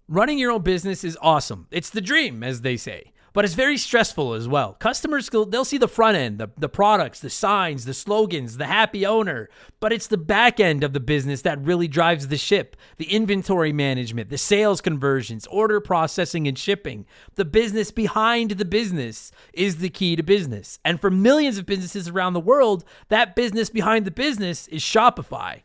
Running your own business is awesome. It's the dream, as they say. But it's very stressful as well. Customers, they'll see the front end, the products, the signs, the slogans, the happy owner. But it's the back end of the business that really drives the ship. The inventory management, the sales conversions, order processing and shipping. The business behind the business is the key to business. And for millions of businesses around the world, that business behind the business is Shopify.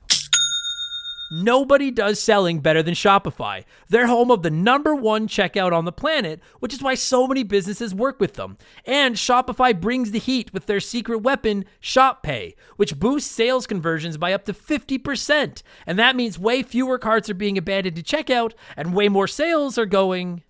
Nobody does selling better than Shopify. They're home of the #1 checkout on the planet, which is why so many businesses work with them. And Shopify brings the heat with their secret weapon, Shop Pay, which boosts sales conversions by up to 50%. And that means way fewer carts are being abandoned to checkout and way more sales are going.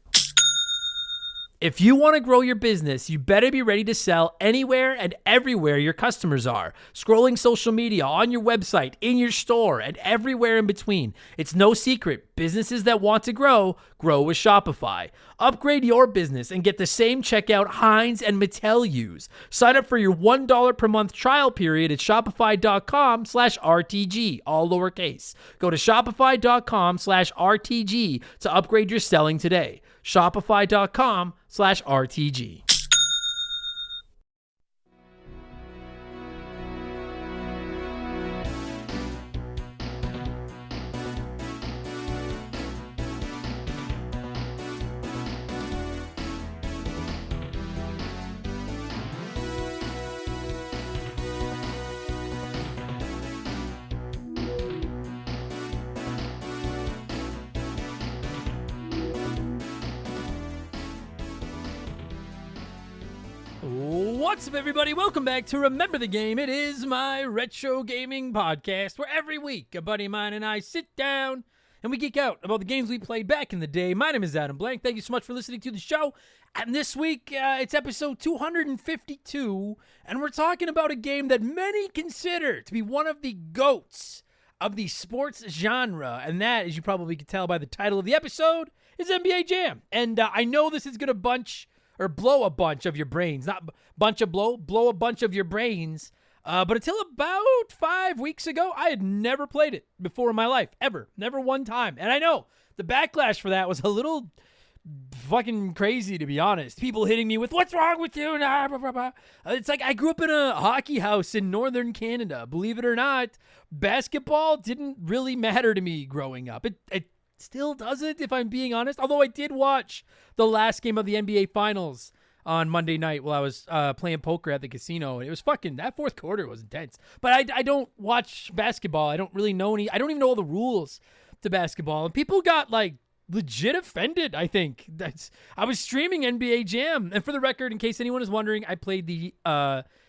If you want to grow your business, you better be ready to sell anywhere and everywhere your customers are. Scrolling social media, on your website, in your store, and everywhere in between. It's no secret. Businesses that want to grow with Shopify. Upgrade your business and get the same checkout Heinz and Mattel use. Sign up for your $1 per month trial period at shopify.com/RTG, all lowercase. Go to shopify.com/RTG to upgrade your selling today. Shopify.com/RTG. What's up, everybody? Welcome back to Remember the Game. It is my retro gaming podcast where every week a buddy of mine and I sit down and we geek out about the games we played back in the day. My name is Adam Blank. Thank you so much for listening to the show. And this week, it's episode 252, and we're talking about a game that many consider to be one of the GOATs of the sports genre. And that, as you probably can tell by the title of the episode, is NBA Jam. And I know this is going to blow a bunch of your brains. Not blow a bunch of your brains. But until about 5 weeks ago, I had never played it before in my life, ever. Never one time. And I know the backlash for that was a little fucking crazy, to be honest. People hitting me with, "What's wrong with you?" Nah, blah, blah, blah. It's like I grew up in a hockey house in northern Canada. Believe it or not, basketball didn't really matter to me growing up. It still doesn't, if I'm being honest. Although I did watch the last game of the NBA Finals on Monday night while I was playing poker at the casino. It was that fourth quarter was intense. But I don't watch basketball. I don't really know I don't even know all the rules to basketball. And people got legit offended, I think. I was streaming NBA Jam. And for the record, in case anyone is wondering, I played the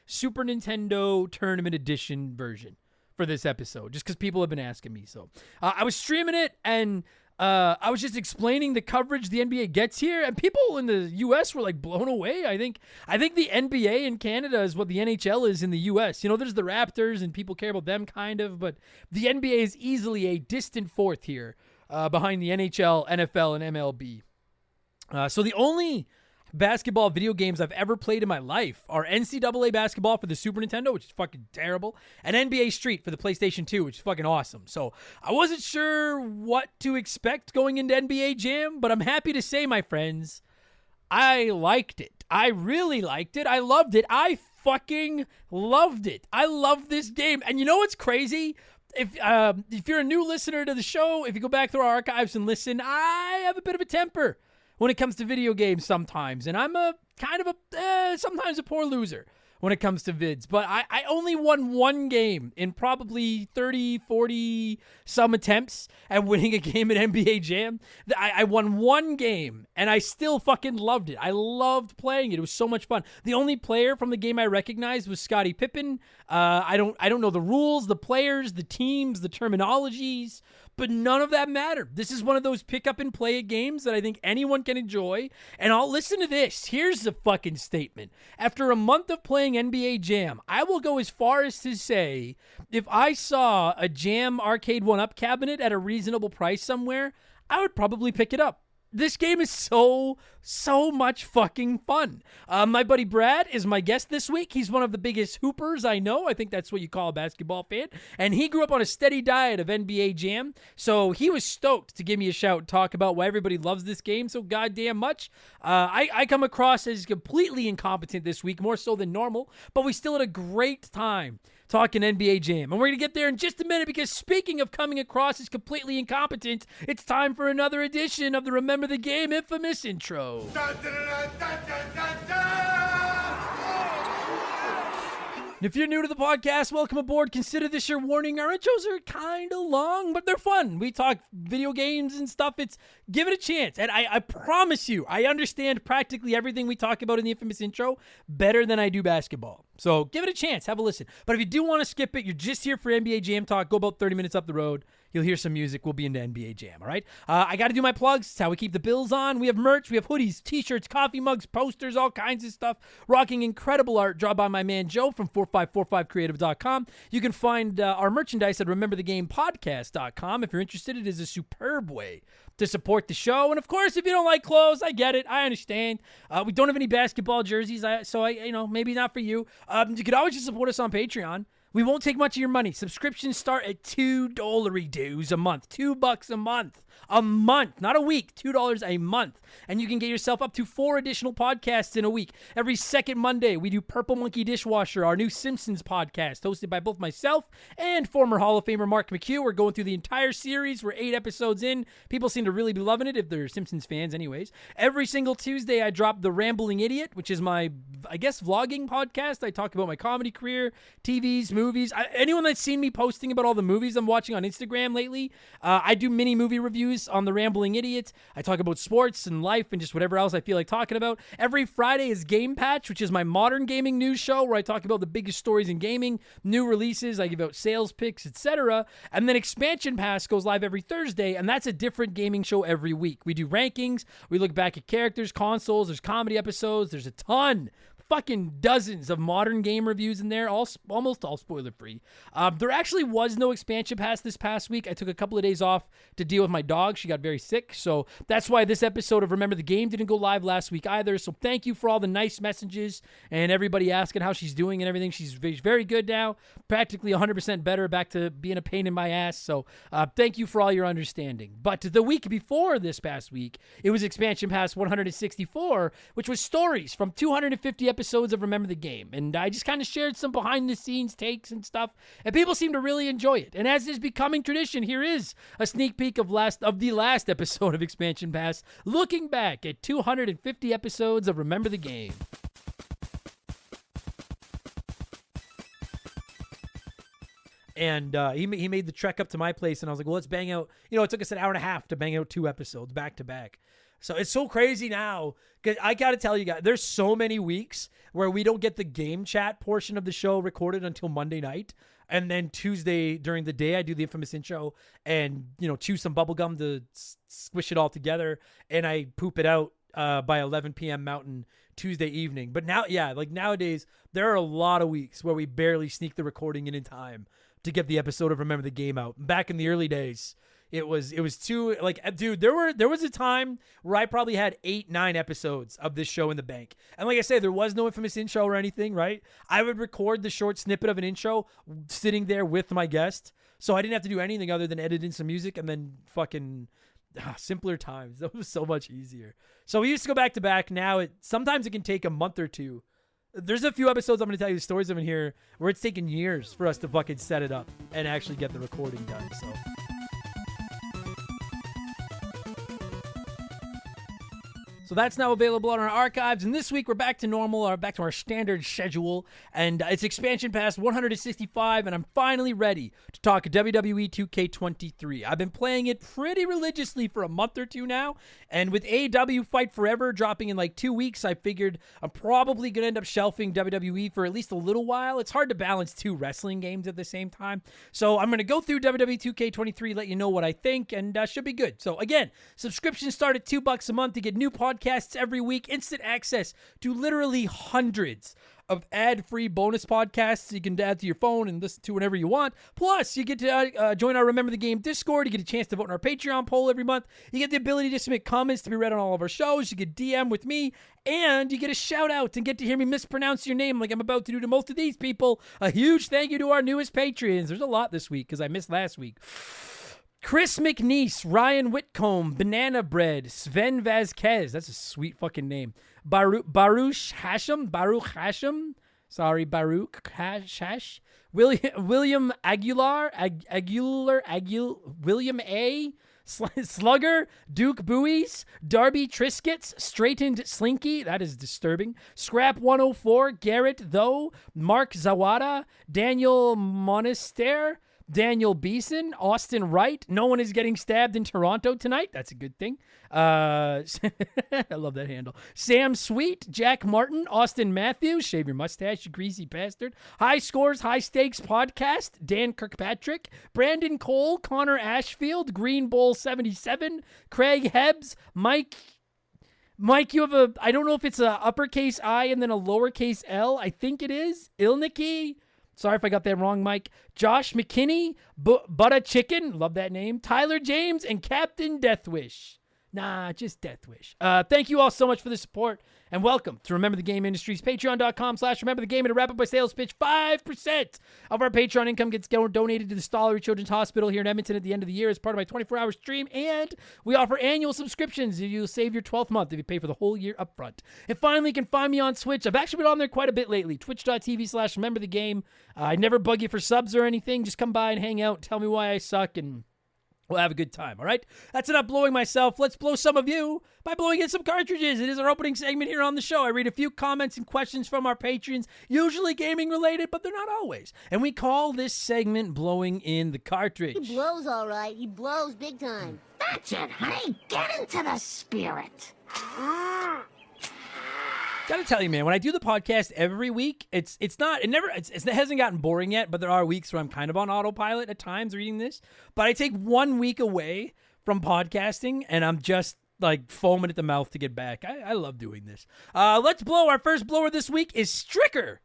Super Nintendo Tournament Edition version for this episode, just because people have been asking me. So I was streaming it, and I was just explaining the coverage the NBA gets here, and people in the U.S. were blown away. I think the NBA in Canada is what the NHL is in the U.S. You know, there's the Raptors, and people care about them kind of, but the NBA is easily a distant fourth here behind the NHL, NFL, and MLB. So the only basketball video games I've ever played in my life are NCAA basketball for the Super Nintendo, which is fucking terrible, and NBA Street for the PlayStation 2, which is fucking awesome. So I wasn't sure what to expect going into NBA Jam, but I'm happy to say, my friends, I liked it. I really liked it. I loved it. I fucking loved it. I love this game. And you know what's crazy? If you're a new listener to the show, if you go back through our archives and listen, I have a bit of a temper when it comes to video games sometimes. And I'm sometimes a poor loser when it comes to vids. But I only won one game in probably 30, 40 some attempts at winning a game at NBA Jam. I won one game, and I still fucking loved it. I loved playing it. It was so much fun. The only player from the game I recognized was Scottie Pippen. I don't know the rules, the players, the teams, the terminologies, but none of that mattered. This is one of those pick up and play it games that I think anyone can enjoy. And I'll listen to this. Here's the fucking statement. After a month of playing NBA Jam, I will go as far as to say, if I saw a Jam Arcade 1-Up cabinet at a reasonable price somewhere, I would probably pick it up. This game is so much fucking fun. My buddy Brad is my guest this week. He's one of the biggest hoopers I know. I think that's what you call a basketball fan. And he grew up on a steady diet of NBA Jam. So he was stoked to give me a shout and talk about why everybody loves this game so goddamn much. I come across as completely incompetent this week, more so than normal. But we still had a great time talking NBA Jam. And we're going to get there in just a minute because speaking of coming across as completely incompetent, it's time for another edition of the Remember the Game infamous intro. Dun, dun, dun, dun, dun, dun, dun. If you're new to the podcast, welcome aboard. Consider this your warning. Our intros are kind of long, but they're fun. We talk video games and stuff. Give it a chance. And I promise you, I understand practically everything we talk about in the infamous intro better than I do basketball. So give it a chance. Have a listen. But if you do want to skip it, you're just here for NBA Jam talk. Go about 30 minutes up the road. You'll hear some music. We'll be into NBA Jam, all right? I got to do my plugs. It's how we keep the bills on. We have merch. We have hoodies, t-shirts, coffee mugs, posters, all kinds of stuff. Rocking incredible art drawn by my man Joe from 4545creative.com. You can find our merchandise at rememberthegamepodcast.com. If you're interested, it is a superb way to support the show. And of course, if you don't like clothes, I get it. I understand. We don't have any basketball jerseys, so maybe not for you. You could always just support us on Patreon. We won't take much of your money. Subscriptions start at $2 dues a month. $2 a month. A month, not a week. $2 a month. And you can get yourself up to 4 additional podcasts in a week. Every second Monday, we do Purple Monkey Dishwasher, our new Simpsons podcast, hosted by both myself and former Hall of Famer Mark McHugh. We're going through the entire series. We're 8 episodes in. People seem to really be loving it, if they're Simpsons fans anyways. Every single Tuesday, I drop The Rambling Idiot, which is my, vlogging podcast. I talk about my comedy career, TVs, movies. Anyone that's seen me posting about all the movies I'm watching on Instagram lately, I do mini movie reviews on The Rambling Idiot. I talk about sports and life and just whatever else I feel like talking about. Every Friday is Game Patch, which is my modern gaming news show where I talk about the biggest stories in gaming, new releases, I give out sales picks, etc. And then Expansion Pass goes live every Thursday, and that's a different gaming show every week. We do rankings, we look back at characters, consoles, there's comedy episodes, there's a ton, fucking dozens of modern game reviews in there, almost all spoiler free. There actually was no expansion pass this past week. I took a couple of days off to deal with my dog. She got very sick, so that's why this episode of Remember the Game didn't go live last week either. So thank you for all the nice messages and everybody asking how she's doing and everything. She's very good now, practically 100% better, back to being a pain in my ass. So thank you for all your understanding. But the week before this past week, it was expansion pass 164, which was stories from 250 episodes of Remember the Game. And I just kind of shared some behind the scenes takes and stuff, and people seem to really enjoy it. And as is becoming tradition, here is a sneak peek of the last episode of Expansion Pass, looking back at 250 episodes of Remember the Game. And he made the trek up to my place, and I was like, well, let's bang out. It took us an hour and a half to bang out 2 episodes back to back. So it's so crazy now, because I got to tell you guys, there's so many weeks where we don't get the game chat portion of the show recorded until Monday night. And then Tuesday during the day, I do the infamous intro and, chew some bubble gum to squish it all together. And I poop it out by 11 p.m. Mountain Tuesday evening. But now, nowadays, there are a lot of weeks where we barely sneak the recording in time to get the episode of Remember the Game out. Back in the early days, it was too, dude, there was a time where I probably had 8-9 episodes of this show in the bank. And like I said, there was no infamous intro or anything, right? I would record the short snippet of an intro sitting there with my guest. So I didn't have to do anything other than edit in some music and then fucking simpler times. That was so much easier. So we used to go back to back. Now sometimes it can take a month or two. There's a few episodes I'm going to tell you the stories of in here where it's taken years for us to fucking set it up and actually get the recording done. So that's now available on our archives. And this week we're back to normal, back to our standard schedule. And it's Expansion Pass 165, and I'm finally ready to talk WWE 2K23. I've been playing it pretty religiously for a month or two now. And with AEW Fight Forever dropping in 2 weeks, I figured I'm probably going to end up shelving WWE for at least a little while. It's hard to balance 2 wrestling games at the same time. So I'm going to go through WWE 2K23, let you know what I think, and should be good. So again, subscriptions start at $2 a month to get new podcasts every week, instant access to literally hundreds of ad-free bonus podcasts you can add to your phone and listen to whenever you want. Plus, you get to join our Remember the Game Discord. You get a chance to vote in our Patreon poll every month. You get the ability to submit comments to be read on all of our shows. You get DM with me, and you get a shout-out and get to hear me mispronounce your name like I'm about to do to most of these people. A huge thank you to our newest Patreons. There's a lot this week because I missed last week. Chris McNeese, Ryan Whitcomb, Banana Bread, Sven Vasquez. That's a sweet fucking name. Baruch Hashem. Sorry, Baruch Hash. William Aguilar. William A. Slugger, Duke Buies, Darby Triscuits, Straightened Slinky, that is disturbing, Scrap 104, Garrett Though, Mark Zawada, Daniel Monaster, Daniel Beeson, Austin Wright. No one is getting stabbed in Toronto tonight. That's a good thing. I love that handle. Sam Sweet, Jack Martin, Austin Matthews. Shave your mustache, you greasy bastard. High Scores, High Stakes Podcast. Dan Kirkpatrick, Brandon Cole, Connor Ashfield, Green Bowl 77, Craig Hebbs, Mike, you have I don't know if it's a uppercase I and then a lowercase L. I think it is. Ilniki. Sorry if I got that wrong, Mike. Josh McKinney, Butta Chicken, love that name. Tyler James, and Captain Deathwish. Nah, just Deathwish. Thank you all so much for the support, and welcome to Remember the Game Industries. Patreon.com/Remember the Game. And to wrap up my sales pitch, 5% of our Patreon income gets donated to the Stollery Children's Hospital here in Edmonton at the end of the year as part of my 24-hour stream, and we offer annual subscriptions. You'll save your 12th month if you pay for the whole year up front. And finally, you can find me on Twitch. I've actually been on there quite a bit lately. Twitch.tv/Remember the Game. I never bug you for subs or anything. Just come by and hang out and tell me why I suck, and we'll have a good time, all right? That's enough blowing myself. Let's blow some of you by blowing in some cartridges. It is our opening segment here on the show. I read a few comments and questions from our patrons, usually gaming related, but they're not always. And we call this segment Blowing in the Cartridge. He blows all right. He blows big time. That's it, honey. Get into the spirit. Gotta tell you, man, when I do the podcast every week, it hasn't gotten boring yet, but there are weeks where I'm kind of on autopilot at times reading this. But I take 1 week away from podcasting, and I'm just like foaming at the mouth to get back. I love doing this. Let's blow. Our first blower this week is Stricker.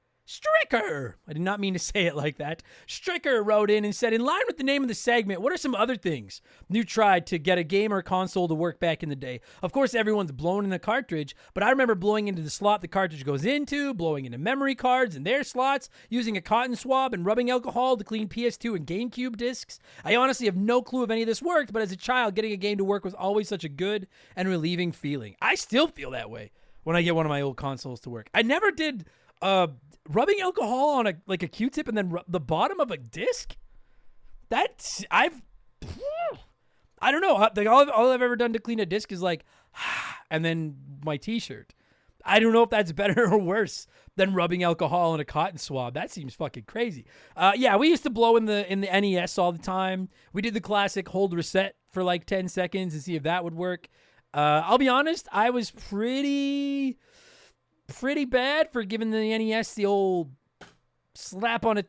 I did not mean to say it like that. Stricker wrote in and said, in line with the name of the segment, what are some other things you tried to get a game or console to work back in the day? Of course, everyone's blown in the cartridge, but I remember blowing into the slot the cartridge goes into, blowing into memory cards and their slots, using a cotton swab and rubbing alcohol to clean PS2 and GameCube discs. I honestly have no clue if any of this worked, but as a child, getting a game to work was always such a good and relieving feeling. I still feel that way when I get one of my old consoles to work. I never did rubbing alcohol on a Q-tip and then the bottom of a disc. I don't know. Like all I've ever done to clean a disc is like, and then my T-shirt. I don't know if that's better or worse than rubbing alcohol on a cotton swab. That seems fucking crazy. Yeah, we used to blow in the NES all the time. We did the classic hold reset for like 10 seconds and see if that would work. I'll be honest, I was pretty bad for giving the NES the old slap on a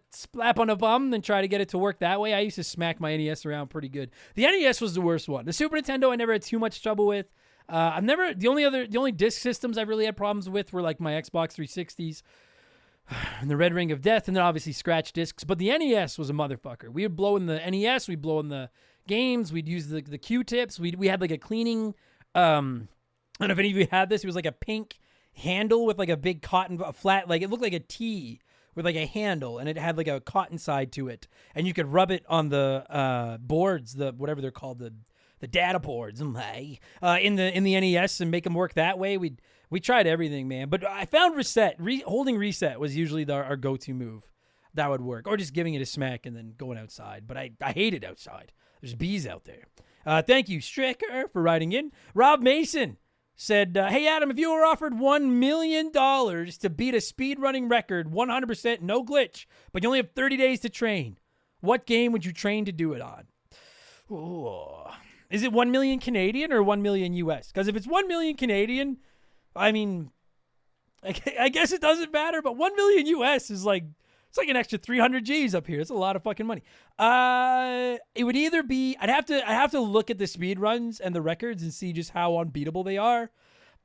bum and try to get it to work that way. I used to smack my NES around pretty good. The NES was the worst one. The Super Nintendo I never had too much trouble with. The only disc systems I really had problems with were like my Xbox 360s and the Red Ring of Death, and then obviously scratch discs. But the NES was a motherfucker. We would blow in the NES, we'd blow in the games, we'd use the Q-tips. We had like a cleaning. I don't know if any of you had this. It was like a pink handle with like a big cotton, a flat, like it looked like a T with like a handle, and it had like a cotton side to it, and you could rub it on the boards, the whatever they're called, the data boards, in the NES, and make them work that way. We tried everything, man, but I found holding reset was usually our go-to move that would work, or just giving it a smack and then going outside. But I hate it outside. There's bees out there. Thank you, Stricker, for writing in. Rob Mason said, hey, Adam, if you were offered $1 million to beat a speedrunning record, 100%, no glitch, but you only have 30 days to train, what game would you train to do it on? Ooh. Is it 1 million Canadian or 1 million US? Because if it's 1 million Canadian, I mean, I guess it doesn't matter, but 1 million US is like, it's like an extra 300 G's up here. It's a lot of fucking money. It would either be, I'd have to look at the speed runs and the records and see just how unbeatable they are.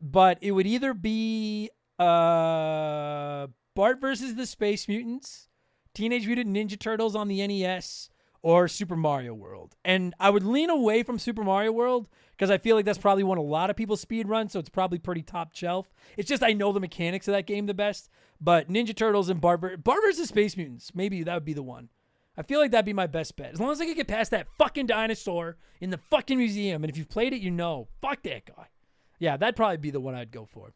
But it would either be Bart versus the Space Mutants, Teenage Mutant Ninja Turtles on the NES, or Super Mario World. And I would lean away from Super Mario World because I feel like that's probably one a lot of people speed run, so it's probably pretty top shelf. It's just I know the mechanics of that game the best. But Ninja Turtles and Bart versus Space Mutants, maybe that would be the one. I feel like that'd be my best bet. As long as I can get past that fucking dinosaur in the fucking museum. And if you've played it, you know. Fuck that guy. Yeah, that'd probably be the one I'd go for.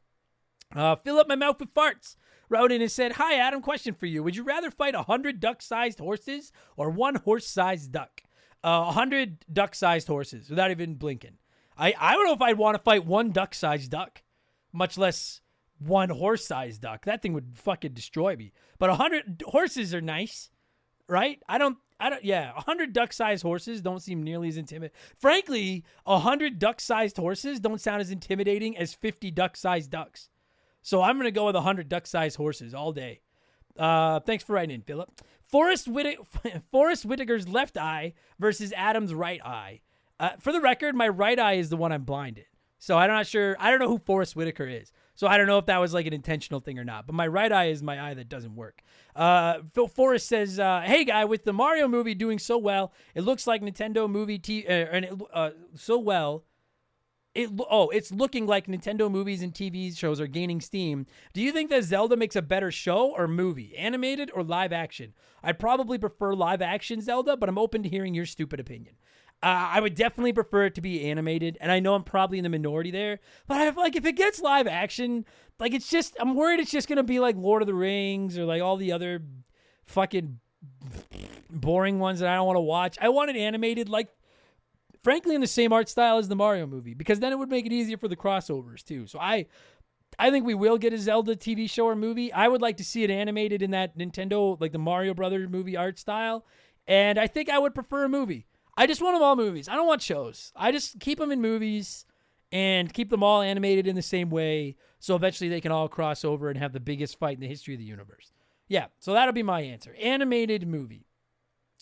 Fill up my mouth with farts. Wrote in and said, "Hi, Adam, question for you. Would you rather fight 100 duck-sized horses or one horse-sized duck?" 100 duck-sized horses without even blinking. I don't know if I'd want to fight one duck-sized duck, much less one horse-sized duck. That thing would fucking destroy me. But 100 horses are nice, right? 100 duck-sized horses don't seem nearly as intimidating. Frankly, 100 duck-sized horses don't sound as intimidating as 50 duck-sized ducks. So I'm going to go with 100 duck-sized horses all day. Thanks for writing in, Philip. Forrest Whitaker's left eye versus Adam's right eye. For the record, my right eye is the one I'm blinded. So I'm not sure. I don't know who Forrest Whitaker is. So I don't know if that was like an intentional thing or not. But my right eye is my eye that doesn't work. Phil Forrest says, "Hey, guy, with the Mario movie doing so well, it looks like Nintendo movie it's looking like Nintendo movies and TV shows are gaining steam. Do you think that Zelda makes a better show or movie, animated or live action? I'd probably prefer live action Zelda, but I'm open to hearing your stupid opinion." I would definitely prefer it to be animated, and I know I'm probably in the minority there, but I like if it gets live action, like I'm worried it's just gonna be like Lord of the Rings or like all the other fucking boring ones that I don't want to watch. I want it animated, like frankly in the same art style as the Mario movie, because then it would make it easier for the crossovers too. So I think we will get a Zelda TV show or movie. I would like to see it animated in that Nintendo, like the Mario Brothers movie art style, and I think I would prefer a movie. I just want them all movies. I don't want shows. I just keep them in movies and keep them all animated in the same way so eventually they can all cross over and have the biggest fight in the history of the universe. Yeah, so that'll be my answer. Animated movie.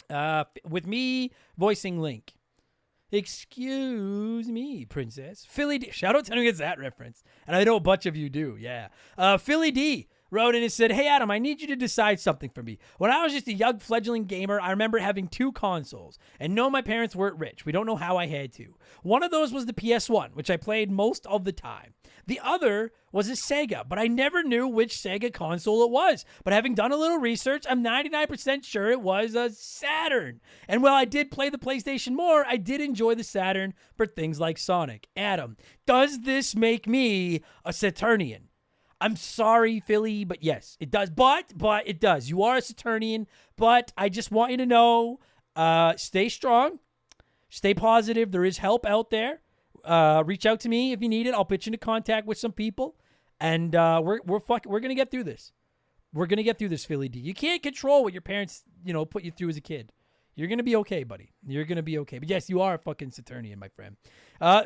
With me voicing Link. Excuse me, princess. Philly D. Shout out to anyone who gets that reference. And I know a bunch of you do, yeah. Philly D wrote in and said, "Hey, Adam, I need you to decide something for me. When I was just a young fledgling gamer, I remember having 2 consoles. And no, my parents weren't rich. We don't know how I had to. One of those was the PS1, which I played most of the time. The other was a Sega, but I never knew which Sega console it was. But having done a little research, I'm 99% sure it was a Saturn. And while I did play the PlayStation more, I did enjoy the Saturn for things like Sonic. Adam, does this make me a Saturnian?" I'm sorry, Philly, but yes, it does. But it does. You are a Saturnian, but I just want you to know, stay strong, stay positive. There is help out there. Reach out to me if you need it. I'll put you into contact with some people, and we're gonna get through this. We're gonna get through this, Philly D. You can't control what your parents, put you through as a kid. You're gonna be okay, buddy. You're gonna be okay. But yes, you are a fucking Saturnian, my friend.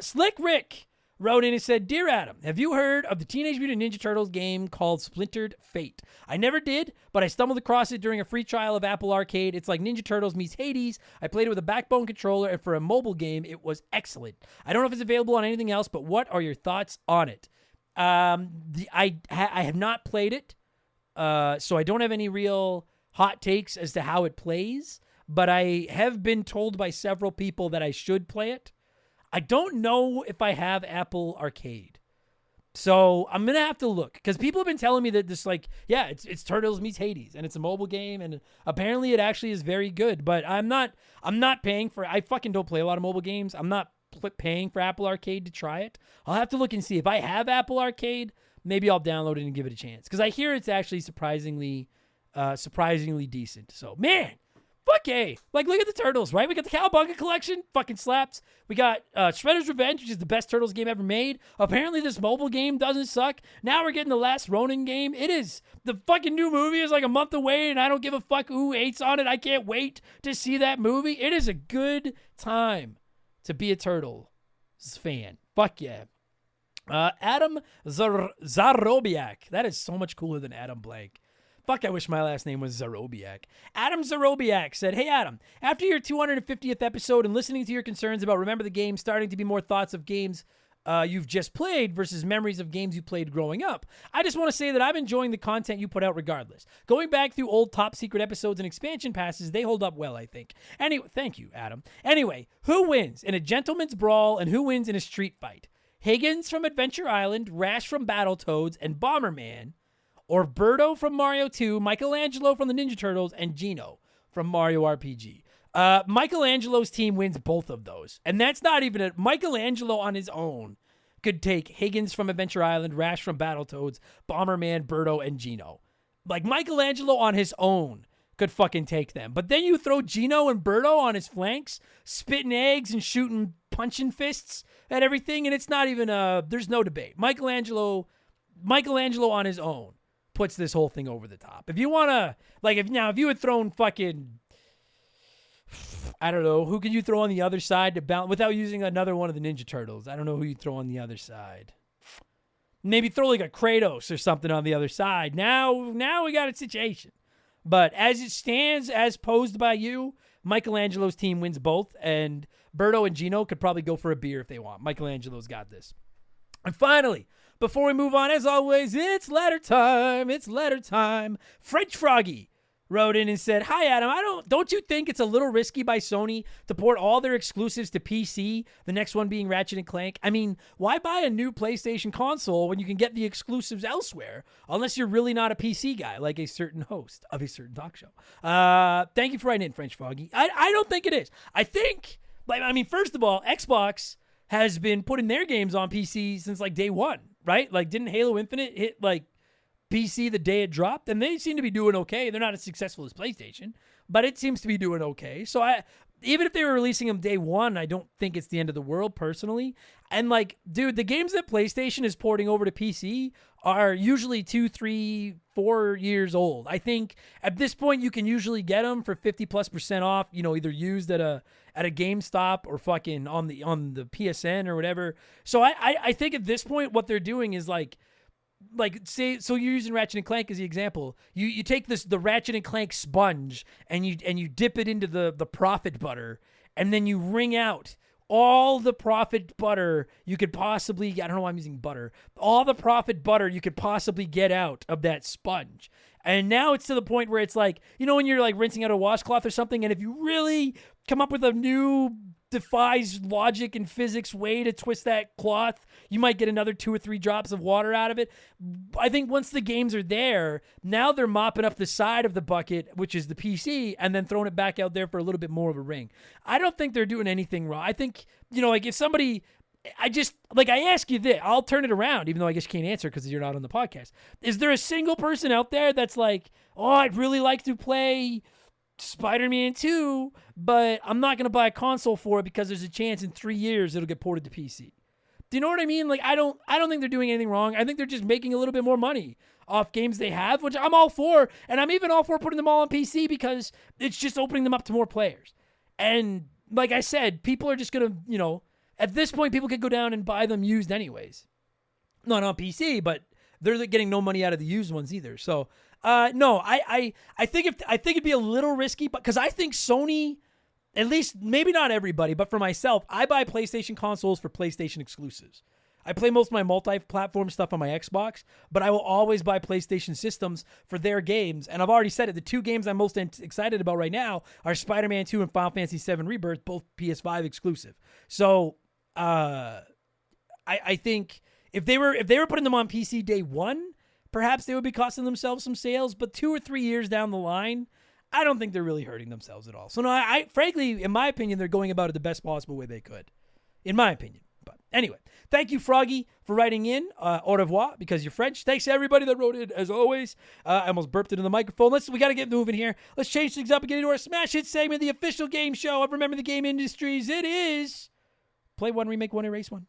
Slick Rick wrote in and said, "Dear Adam, have you heard of the Teenage Mutant Ninja Turtles game called Splintered Fate? I never did, but I stumbled across it during a free trial of Apple Arcade. It's like Ninja Turtles meets Hades. I played it with a Backbone controller, and for a mobile game, it was excellent. I don't know if it's available on anything else, but what are your thoughts on it?" I have not played it, so I don't have any real hot takes as to how it plays, but I have been told by several people that I should play it. I don't know if I have Apple Arcade. So I'm going to have to look, because people have been telling me that this, it's Turtles meets Hades, and it's a mobile game, and apparently it actually is very good, but I'm not paying for, I fucking don't play a lot of mobile games. I'm not paying for Apple Arcade to try it. I'll have to look and see. If I have Apple Arcade, maybe I'll download it and give it a chance, because I hear it's actually surprisingly decent. So, man, fuck yeah. Like, look at the Turtles, right? We got the Cowabunga collection, fucking slaps. We got Shredder's Revenge, which is the best Turtles game ever made. Apparently this mobile game doesn't suck. Now we're getting the Last Ronin game. It is. The fucking new movie is like a month away, and I don't give a fuck who hates on it. I can't wait to see that movie. It is a good time to be a Turtles fan. Fuck yeah. Adam Zarobiak. That is so much cooler than Adam Blank. Fuck, I wish my last name was Zarobiak. Adam Zarobiak said, "Hey, Adam, after your 250th episode and listening to your concerns about Remember the Game starting to be more thoughts of games you've just played versus memories of games you played growing up. I just want to say that I'm enjoying the content you put out regardless. Going back through old top secret episodes and expansion passes, they hold up well, I think. Anyway, thank you, Adam. Anyway, who wins in a gentleman's brawl and who wins in a street fight? Higgins from Adventure Island, Rash from Battletoads, and Bomberman, or Birdo from Mario 2, Michelangelo from the Ninja Turtles, and Gino from Mario RPG. Michelangelo's team wins both of those. And that's not even a... Michelangelo on his own could take Higgins from Adventure Island, Rash from Battletoads, Bomberman, Birdo, and Gino. Like, Michelangelo on his own could fucking take them. But then you throw Gino and Birdo on his flanks, spitting eggs and shooting punching fists at everything, and it's not even there's no debate. Michelangelo on his own puts this whole thing over the top. If you want to, like, if you had thrown fucking, I don't know, who could you throw on the other side to balance without using another one of the Ninja Turtles? I don't know who you throw on the other side. Maybe throw like a Kratos or something on the other side. Now we got a situation. But as it stands, as posed by you, Michelangelo's team wins both, and Birdo and Gino could probably go for a beer if they want. Michelangelo's got this. And finally, before we move on, as always, it's letter time. It's letter time. French Froggy wrote in and said, "Hi, Adam. Don't you think it's a little risky by Sony to port all their exclusives to PC, the next one being Ratchet and Clank? I mean, why buy a new PlayStation console when you can get the exclusives elsewhere, unless you're really not a PC guy, like a certain host of a certain talk show?" Thank you for writing in, French Froggy. I don't think it is. I think, first of all, Xbox has been putting their games on PC since, like, day one, right? Like, didn't Halo Infinite hit, like, PC the day it dropped? And they seem to be doing okay. They're not as successful as PlayStation, but it seems to be doing okay. So even if they were releasing them day one, I don't think it's the end of the world personally. And, like, dude, the games that PlayStation is porting over to PC are usually 2, 3, 4 years old. I think at this point you can usually get them for 50+% off, either used at a GameStop or fucking on the PSN or whatever. So I think at this point what they're doing is like say, so you're using Ratchet and Clank as the example. You take the Ratchet and Clank sponge and you dip it into the profit butter, and then you wring out all the profit butter you could possibly, I don't know why I'm using butter, all the profit butter you could possibly get out of that sponge. And now it's to the point where it's like, when you're like rinsing out a washcloth or something, and if you really come up with a new defies logic and physics way to twist that cloth, you might get another 2 or 3 drops of water out of it. I think once the games are there, now they're mopping up the side of the bucket, which is the PC, and then throwing it back out there for a little bit more of a ring. I don't think they're doing anything wrong. I think, like if somebody, I ask you this, I'll turn it around, even though I guess you can't answer because you're not on the podcast. Is there a single person out there that's like, oh, I'd really like to play Spider-Man 2, but I'm not going to buy a console for it because there's a chance in 3 years it'll get ported to PC? Do you know what I mean? Like, I don't think they're doing anything wrong. I think they're just making a little bit more money off games they have, which I'm all for. And I'm even all for putting them all on PC because it's just opening them up to more players. And like I said, people are just going to, at this point, people could go down and buy them used anyways. Not on PC, but they're getting no money out of the used ones either. So, no, I think it'd be a little risky, but because I think Sony, at least maybe not everybody, but for myself, I buy PlayStation consoles for PlayStation exclusives. I play most of my multi-platform stuff on my Xbox, but I will always buy PlayStation systems for their games. And I've already said it, the 2 games I'm most excited about right now are Spider-Man 2 and Final Fantasy VII Rebirth, both PS5 exclusive. So, I think if they were putting them on PC day one, perhaps they would be costing themselves some sales, but 2 or 3 years down the line, I don't think they're really hurting themselves at all. So no, I frankly, in my opinion, they're going about it the best possible way they could, in my opinion. But anyway, thank you, Froggy, for writing in. Au revoir, because you're French. Thanks to everybody that wrote in, as always. I almost burped into the microphone. We got to get moving here. Let's change things up and get into our Smash Hit segment, the official game show of Remember the Game Industries. It is Play One, Remake One, Erase One.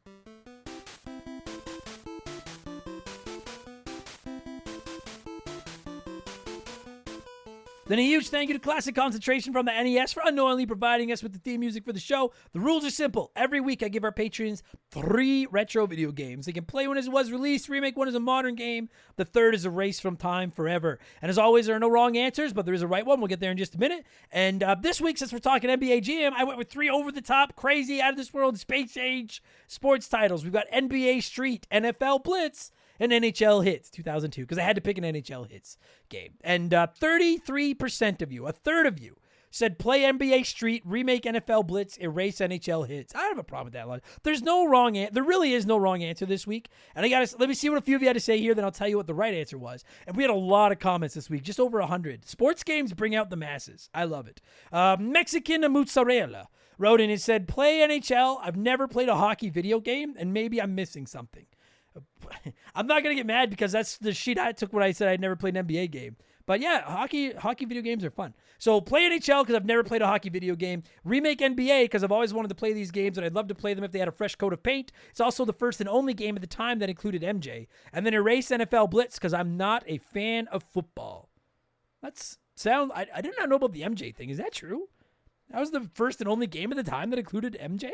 Then a huge thank you to Classic Concentration from the NES for unknowingly providing us with the theme music for the show. The rules are simple. Every week I give our patrons 3 retro video games. They can play one as it was released. Remake One is a modern game. The third is a race from time forever. And as always, there are no wrong answers, but there is a right one. We'll get there in just a minute. And this week, since we're talking NBA Jam, I went with 3 over-the-top, crazy, out-of-this-world, space-age sports titles. We've got NBA Street, NFL Blitz, and NHL Hitz 2002, because I had to pick an NHL Hitz game. And 33% of you, a third of you, said play NBA Street, remake NFL Blitz, erase NHL Hitz. I don't have a problem with that one. There's no wrong answer. There really is no wrong answer this week. And let me see what a few of you had to say here, then I'll tell you what the right answer was. And we had a lot of comments this week, just over 100. Sports games bring out the masses. I love it. Mexican Mozzarella wrote in and said, play NHL. I've never played a hockey video game, and maybe I'm missing something. I'm not going to get mad because that's the sheet I took when I said I'd never played an NBA game. But yeah, hockey video games are fun. So play NHL because I've never played a hockey video game. Remake NBA because I've always wanted to play these games and I'd love to play them if they had a fresh coat of paint. It's also the first and only game at the time that included MJ. And then erase NFL Blitz because I'm not a fan of football. I did not know about the MJ thing. Is that true? That was the first and only game at the time that included MJ?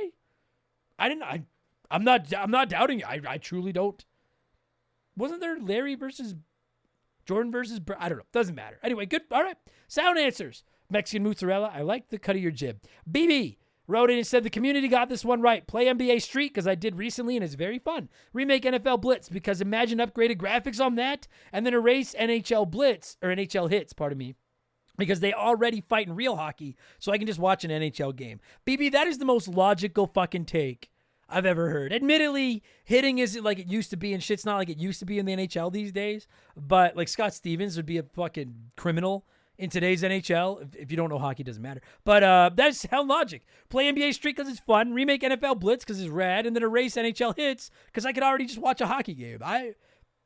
I'm not doubting you. I truly don't. Wasn't there Larry versus Jordan versus I don't know. Doesn't matter. Anyway, good. All right. Sound answers. Mexican Mozzarella. I like the cut of your jib. BB wrote in and said the community got this one right. Play NBA Street because I did recently and it's very fun. Remake NFL Blitz because imagine upgraded graphics on that, and then erase NHL Blitz or NHL Hitz. Pardon me. Because they already fight in real hockey, so I can just watch an NHL game. BB, that is the most logical fucking take I've ever heard. Admittedly, hitting isn't like it used to be, and shit's not like it used to be in the NHL these days. But like Scott Stevens would be a fucking criminal in today's NHL. If you don't know hockey, it doesn't matter. But that's sound logic. Play NBA Street because it's fun. Remake NFL Blitz because it's rad. And then erase NHL Hitz because I could already just watch a hockey game.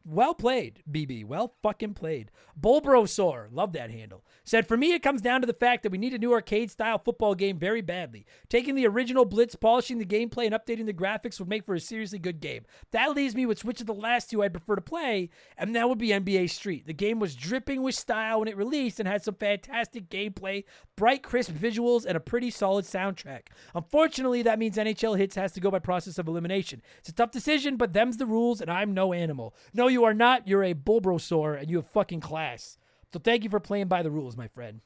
Well played, BB. Well fucking played. Bulbrosaur, love that handle, said, for me, it comes down to the fact that we need a new arcade-style football game very badly. Taking the original Blitz, polishing the gameplay, and updating the graphics would make for a seriously good game. That leaves me with which of the last two I'd prefer to play, and that would be NBA Street. The game was dripping with style when it released and had some fantastic gameplay, bright, crisp visuals, and a pretty solid soundtrack. Unfortunately, that means NHL Hitz has to go by process of elimination. It's a tough decision, but them's the rules, and I'm no animal. No, you are not. You're a Bulbrosaur, and you have fucking class. So thank you for playing by the rules, my friend.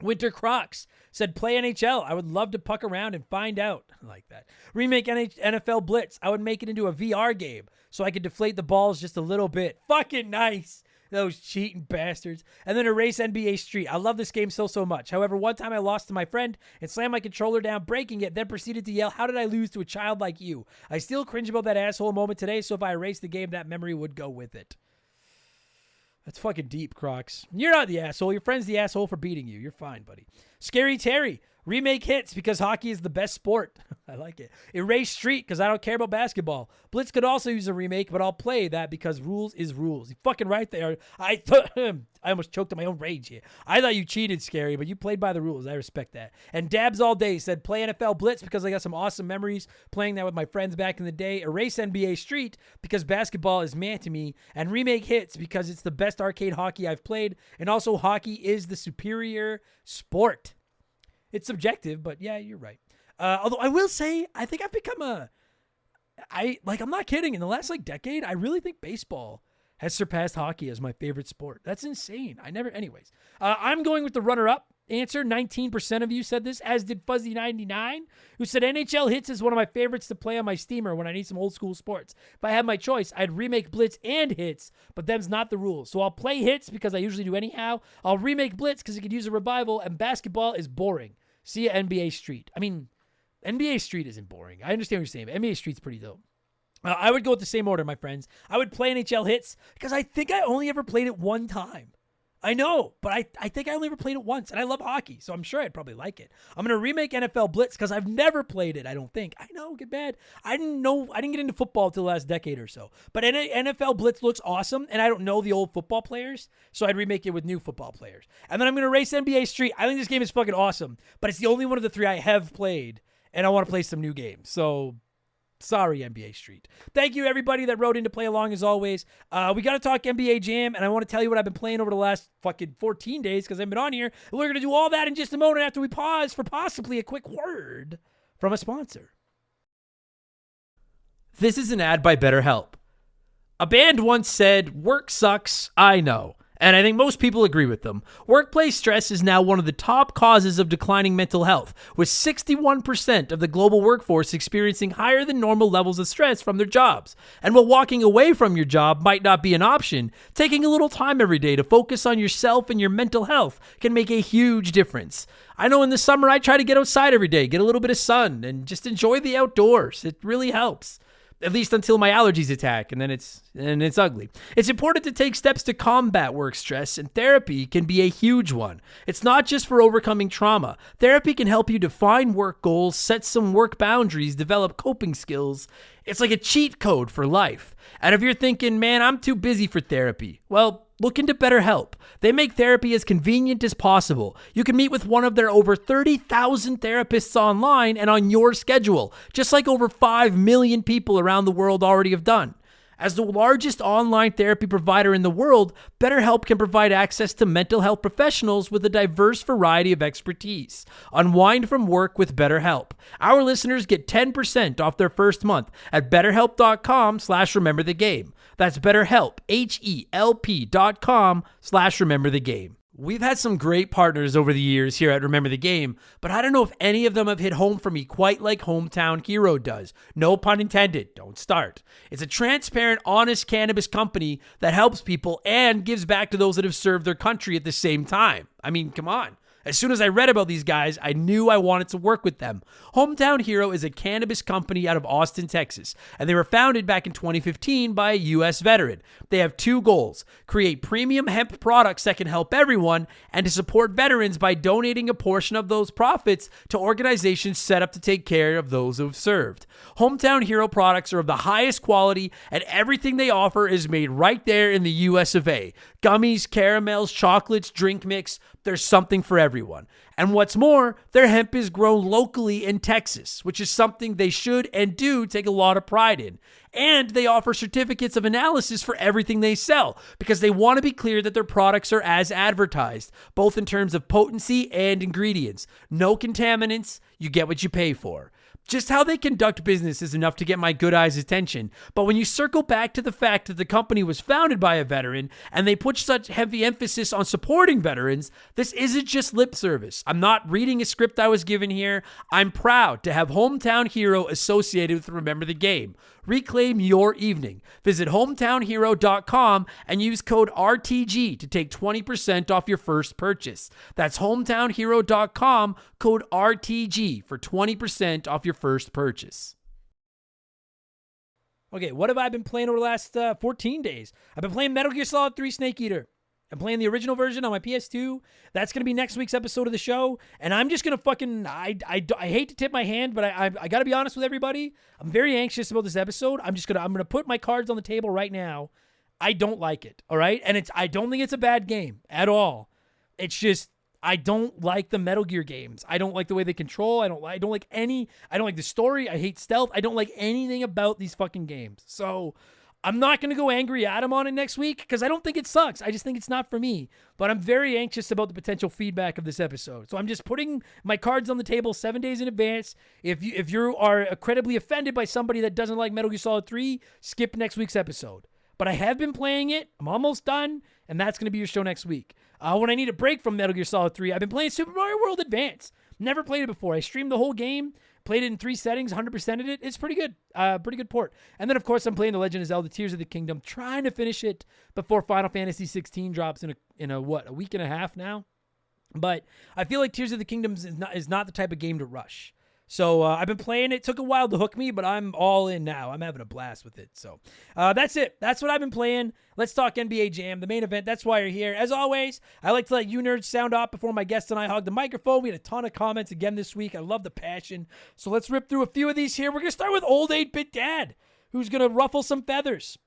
Winter Crocs said, play NHL. I would love to puck around and find out. I like that. Remake NFL Blitz. I would make it into a VR game so I could deflate the balls just a little bit. Fucking nice. Those cheating bastards. And then erase NBA Street. I love this game so much. However, one time I lost to my friend and slammed my controller down, breaking it, then proceeded to yell, how did I lose to a child like you? I still cringe about that asshole moment today, so if I erase the game, that memory would go with it. That's fucking deep, Crocs. You're not the asshole. Your friend's the asshole for beating you. You're fine, buddy. Scary Terry. Remake Hitz because hockey is the best sport. I like it. Erase Street because I don't care about basketball. Blitz could also use a remake, but I'll play that because rules is rules. You fucking right there. I almost choked on my own rage here. I thought you cheated, Scary, but you played by the rules. I respect that. And Dabs All Day said, play NFL Blitz because I got some awesome memories playing that with my friends back in the day. Erase NBA Street because basketball is man to me. And Remake Hitz because it's the best arcade hockey I've played. And also hockey is the superior sport. It's subjective, but yeah, you're right. Although I will say, I think I've become I'm not kidding. In the last decade, I really think baseball has surpassed hockey as my favorite sport. That's insane. Anyways, I'm going with the runner-up answer. 19% of you said this, as did Fuzzy99, who said NHL Hitz is one of my favorites to play on my steamer when I need some old school sports. If I had my choice, I'd remake Blitz and Hitz, but them's not the rules. So I'll play Hitz because I usually do anyhow. I'll remake Blitz because it could use a revival, and basketball is boring. See ya, NBA Street. I mean, NBA Street isn't boring. I understand what you're saying, but NBA Street's pretty dope. I would go with the same order, my friends. I would play NHL Hitz because I think I only ever played it one time. I know, but I think I only ever played it once, and I love hockey, so I'm sure I'd probably like it. I'm going to remake NFL Blitz because I've never played it, I don't think. I know, get bad. I didn't get into football until the last decade or so. But NFL Blitz looks awesome, and I don't know the old football players, so I'd remake it with new football players. And then I'm going to race NBA Street. I think this game is fucking awesome, but it's the only one of the three I have played, and I want to play some new games. So Sorry, NBA Street. Thank you, everybody that wrote in to play along, as always. We got to talk NBA Jam, and I want to tell you what I've been playing over the last fucking 14 days because I've been on here. We're going to do all that in just a moment after we pause for possibly a quick word from a sponsor. This is an ad by BetterHelp. A band once said, "Work sucks, I know." And I think most people agree with them. Workplace stress is now one of the top causes of declining mental health, with 61% of the global workforce experiencing higher than normal levels of stress from their jobs. And while walking away from your job might not be an option, taking a little time every day to focus on yourself and your mental health can make a huge difference. I know in the summer I try to get outside every day, get a little bit of sun, and just enjoy the outdoors. It really helps. At least until my allergies attack, and then it's ugly. It's important to take steps to combat work stress, and therapy can be a huge one. It's not just for overcoming trauma. Therapy can help you define work goals, set some work boundaries, develop coping skills. It's like a cheat code for life. And if you're thinking, man, I'm too busy for therapy, well, look into BetterHelp. They make therapy as convenient as possible. You can meet with one of their over 30,000 therapists online and on your schedule, just like over 5 million people around the world already have done. As the largest online therapy provider in the world, BetterHelp can provide access to mental health professionals with a diverse variety of expertise. Unwind from work with BetterHelp. Our listeners get 10% off their first month at BetterHelp.com/rememberthegame. That's BetterHelp, HELP.com/rememberthegame. We've had some great partners over the years here at Remember the Game, but I don't know if any of them have hit home for me quite like Hometown Hero does. No pun intended. Don't start. It's a transparent, honest cannabis company that helps people and gives back to those that have served their country at the same time. I mean, come on. As soon as I read about these guys, I knew I wanted to work with them. Hometown Hero is a cannabis company out of Austin, Texas, and they were founded back in 2015 by a U.S. veteran. They have two goals: create premium hemp products that can help everyone, and to support veterans by donating a portion of those profits to organizations set up to take care of those who have served. Hometown Hero products are of the highest quality, and everything they offer is made right there in the U.S. of A. Gummies, caramels, chocolates, drink mix. There's something for everyone. And what's more, their hemp is grown locally in Texas, which is something they should and do take a lot of pride in. And they offer certificates of analysis for everything they sell because they want to be clear that their products are as advertised, both in terms of potency and ingredients. No contaminants, you get what you pay for. Just how they conduct business is enough to get my good eyes' attention. But when you circle back to the fact that the company was founded by a veteran and they put such heavy emphasis on supporting veterans, this isn't just lip service. I'm not reading a script I was given here. I'm proud to have Hometown Hero associated with Remember the Game. Reclaim your evening. Visit hometownhero.com and use code RTG to take 20% off your first purchase. That's hometownhero.com, code RTG for 20% off your first purchase. Okay, what have I been playing over the last 14 days? I've been playing Metal Gear Solid 3 Snake Eater. I'm playing the original version on my PS2. That's going to be next week's episode of the show. And I'm just going to fucking... I hate to tip my hand, but I got to be honest with everybody. I'm very anxious about this episode. I'm going to put my cards on the table right now. I don't like it, all right? And I don't think it's a bad game at all. It's just... I don't like the Metal Gear games. I don't like the way they control. I don't like the story. I hate stealth. I don't like anything about these fucking games. So... I'm not going to go angry at him on it next week because I don't think it sucks. I just think it's not for me. But I'm very anxious about the potential feedback of this episode. So I'm just putting my cards on the table 7 days in advance. If you are incredibly offended by somebody that doesn't like Metal Gear Solid 3, skip next week's episode. But I have been playing it. I'm almost done. And that's going to be your show next week. When I need a break from Metal Gear Solid 3, I've been playing Super Mario World Advance. Never played it before. I streamed the whole game. Played it in 3 settings, 100%ed it. It's pretty good. Pretty good port. And then, of course, I'm playing The Legend of Zelda Tears of the Kingdom, trying to finish it before Final Fantasy 16 drops in a week and a half now. But I feel like Tears of the Kingdom is not the type of game to rush. So I've been playing it. Took a while to hook me, but I'm all in now. I'm having a blast with it. So that's it. That's what I've been playing. Let's talk NBA Jam, the main event. That's why you're here. As always, I like to let you nerds sound off before my guest and I hog the microphone. We had a ton of comments again this week. I love the passion. So let's rip through a few of these here. We're going to start with old 8-bit dad, who's going to ruffle some feathers.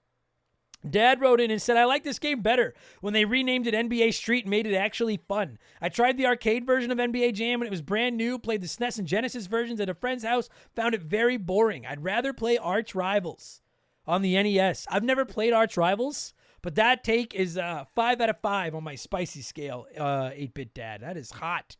Dad wrote in and said, I like this game better when they renamed it NBA Street and made it actually fun. I tried the arcade version of NBA Jam when it was brand new, played the SNES and Genesis versions at a friend's house, found it very boring. I'd rather play Arch Rivals on the NES. I've never played Arch Rivals, but that take is 5 out of 5 on my spicy scale, 8-bit dad. That is hot.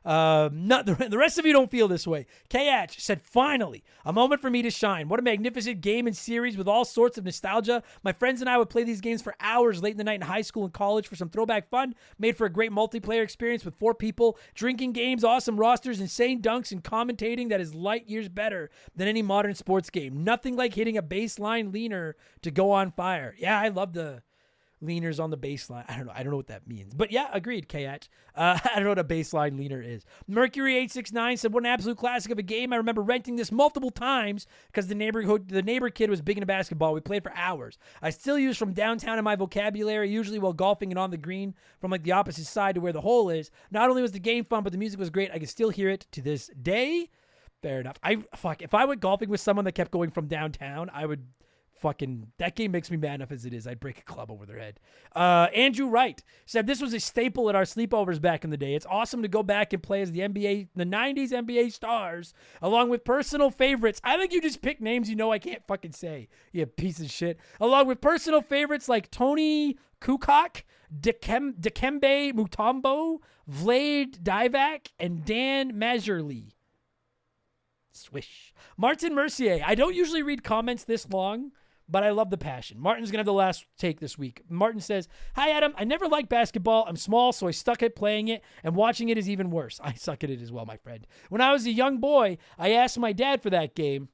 Not the rest of you don't feel this way. K-Atch said, finally, a moment for me to shine. What a magnificent game and series with all sorts of nostalgia. My friends and I would play these games for hours late in the night in high school and college for some throwback fun. Made for a great multiplayer experience with 4 people. Drinking games, awesome rosters, insane dunks, and commentating that is light years better than any modern sports game. Nothing like hitting a baseline leaner to go on fire. Yeah, I love the leaners on the baseline. I don't know what that means. But yeah, agreed, K-Atch. I don't know what a baseline leaner is. Mercury869 said, what an absolute classic of a game. I remember renting this multiple times because the neighbor kid was big into basketball. We played for hours. I still use from downtown in my vocabulary, usually while golfing and on the green from like the opposite side to where the hole is. Not only was the game fun, but the music was great. I can still hear it to this day. Fair enough. If I went golfing with someone that kept going from downtown, I would that game makes me mad enough as it is. I'd break a club over their head. Andrew Wright said this was a staple at our sleepovers back in the day. It's awesome to go back and play as the 90s NBA stars, along with personal favorites. I think you just picked names you know I can't fucking say, you piece of shit. Along with personal favorites like Tony Kukoc, Dikembe Mutombo, Vlade Divac, and Dan Mazurli. Swish. Martin Mercier. I don't usually read comments this long, but I love the passion. Martin's going to have the last take this week. Martin says, hi, Adam. I never liked basketball. I'm small, so I stuck at playing it, and watching it is even worse. I suck at it as well, my friend. When I was a young boy, I asked my dad for that game,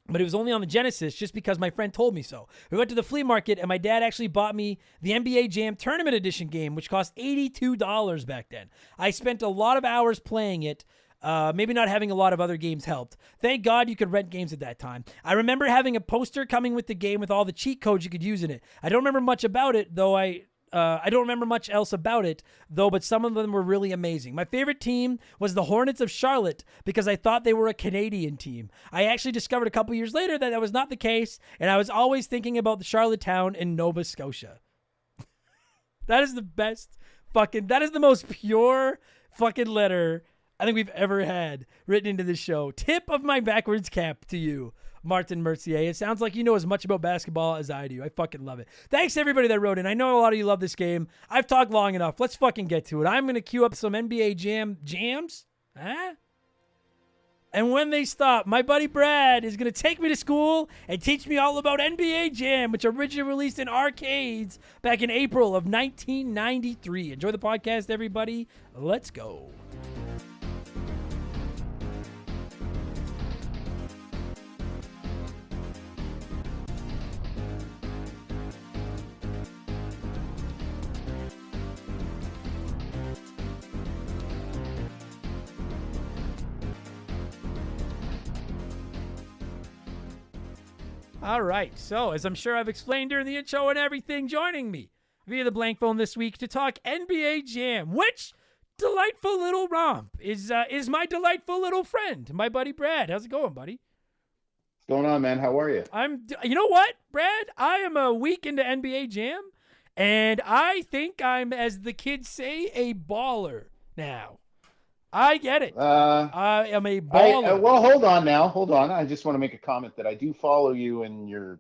but it was only on the Genesis just because my friend told me so. We went to the flea market, and my dad actually bought me the NBA Jam Tournament Edition game, which cost $82 back then. I spent a lot of hours playing it. Maybe not having a lot of other games helped. Thank God you could rent games at that time. I remember having a poster coming with the game with all the cheat codes you could use in it. I don't remember much about it, though. I don't remember much else about it, though, but some of them were really amazing. My favorite team was the Hornets of Charlotte because I thought they were a Canadian team. I actually discovered a couple years later that was not the case, and I was always thinking about the Charlottetown in Nova Scotia. That is the best that is the most pure fucking letter I think we've ever had written into this show. Tip of my backwards cap to you, Martin Mercier. It sounds like you know as much about basketball as I do. I fucking love it. Thanks to everybody that wrote in. I know a lot of you love this game. I've talked long enough. Let's fucking get to it. I'm going to queue up some NBA jams. Huh? And when they stop, my buddy Brad is going to take me to school and teach me all about NBA Jam, which originally released in arcades back in April of 1993. Enjoy the podcast, everybody. Let's go. All right, so as I'm sure I've explained during the intro and everything, joining me via the blank phone this week to talk NBA Jam, which delightful little romp is my delightful little friend, my buddy Brad. How's it going, buddy? What's going on, man? How are you? You know what, Brad? I am a week into NBA Jam, and I think I'm, as the kids say, a baller now. I get it. I am a baller. Well, hold on now. Hold on. I just want to make a comment that I do follow you in your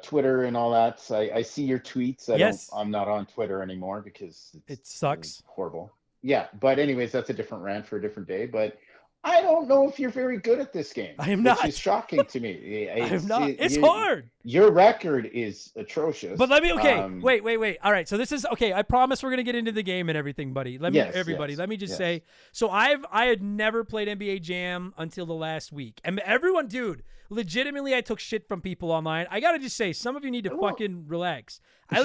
Twitter and all that. So I see your tweets. I'm not on Twitter anymore because it sucks. Horrible. Yeah, but anyways, that's a different rant for a different day. But I don't know if you're very good at this game. I am not. Which is shocking to me. I'm not. It's hard. Your record is atrocious. But let me, wait. All right, so this is, okay, I promise we're going to get into the game and everything, buddy. Let me just say, so I had never played NBA Jam until the last week. And everyone, dude, legitimately, I took shit from people online. I got to just say, some of you need to fucking relax. I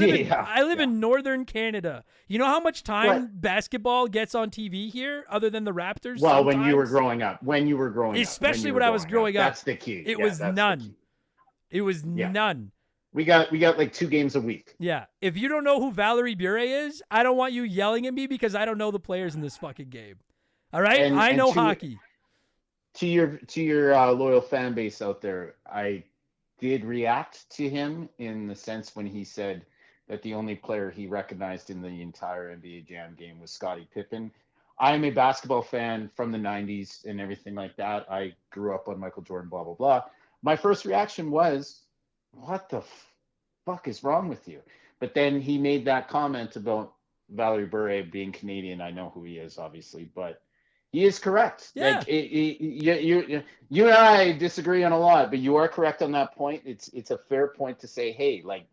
live in northern Canada. You know how much time basketball gets on TV here other than the Raptors? Well, sometimes? when you were growing up. Especially when I was growing up. That's the key. It was none. It was none. We got like 2 games a week. Yeah. If you don't know who Valerie Bure is, I don't want you yelling at me because I don't know the players in this fucking game. All right? I know hockey. To your loyal fan base out there, I did react to him in the sense when he said that the only player he recognized in the entire NBA Jam game was Scottie Pippen. I'm a basketball fan from the 90s and everything like that. I grew up on Michael Jordan, blah, blah, blah. My first reaction was, what the fuck is wrong with you? But then he made that comment about Valerie Bure being Canadian. I know who he is, obviously, but he is correct. Yeah. Like, you and I disagree on a lot, but you are correct on that point. It's a fair point to say, hey, like,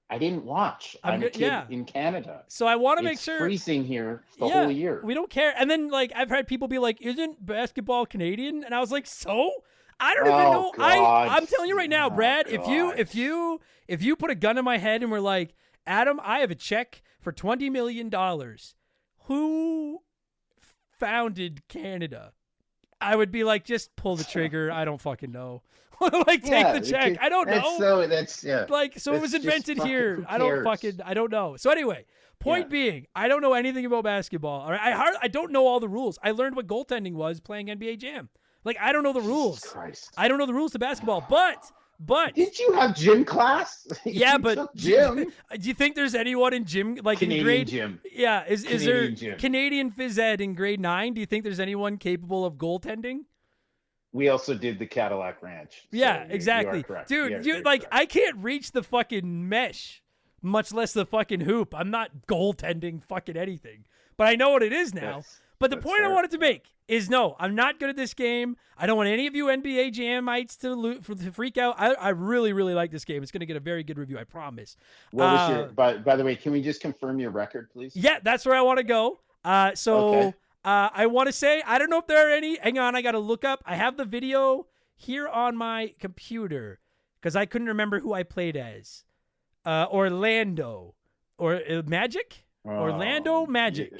I didn't watch. I'm a kid in Canada. So I want to make It's sure freezing here the whole year. We don't care. And then like I've had people be like, "Isn't basketball Canadian?" And I was like, "So?" I don't even know. God. I'm telling you right now, Brad, if you put a gun in my head and we're like, "Adam, I have a check for $20 million. Who founded Canada?" I would be like, just pull the trigger. I don't fucking know. Like, take the check. I don't know. It was invented here. I don't know. So anyway, point being, I don't know anything about basketball. All right? I don't know all the rules. I learned what goaltending was playing NBA Jam. Like, I don't know the rules. Christ. I don't know the rules to basketball, but did you have gym class? Yeah, but gym. Do you think there's anyone in gym like Canadian in grade gym? Yeah, is there gym. Canadian phys ed in grade 9? Do you think there's anyone capable of goaltending? We also did the Cadillac Ranch. So Yeah, you exactly. are correct. Dude, I can't reach the fucking mesh, much less the fucking hoop. I'm not goaltending fucking anything. But I know what it is now. But the point I wanted to make is, no, I'm not good at this game. I don't want any of you NBA Jamites to freak out. I really, really like this game. It's going to get a very good review, I promise. What was your? By the way, can we just confirm your record, please? Yeah, that's where I want to go. Okay. I want to say, I don't know if there are any. Hang on, I got to look up. I have the video here on my computer because I couldn't remember who I played as. Orlando. Or Magic? Orlando Magic.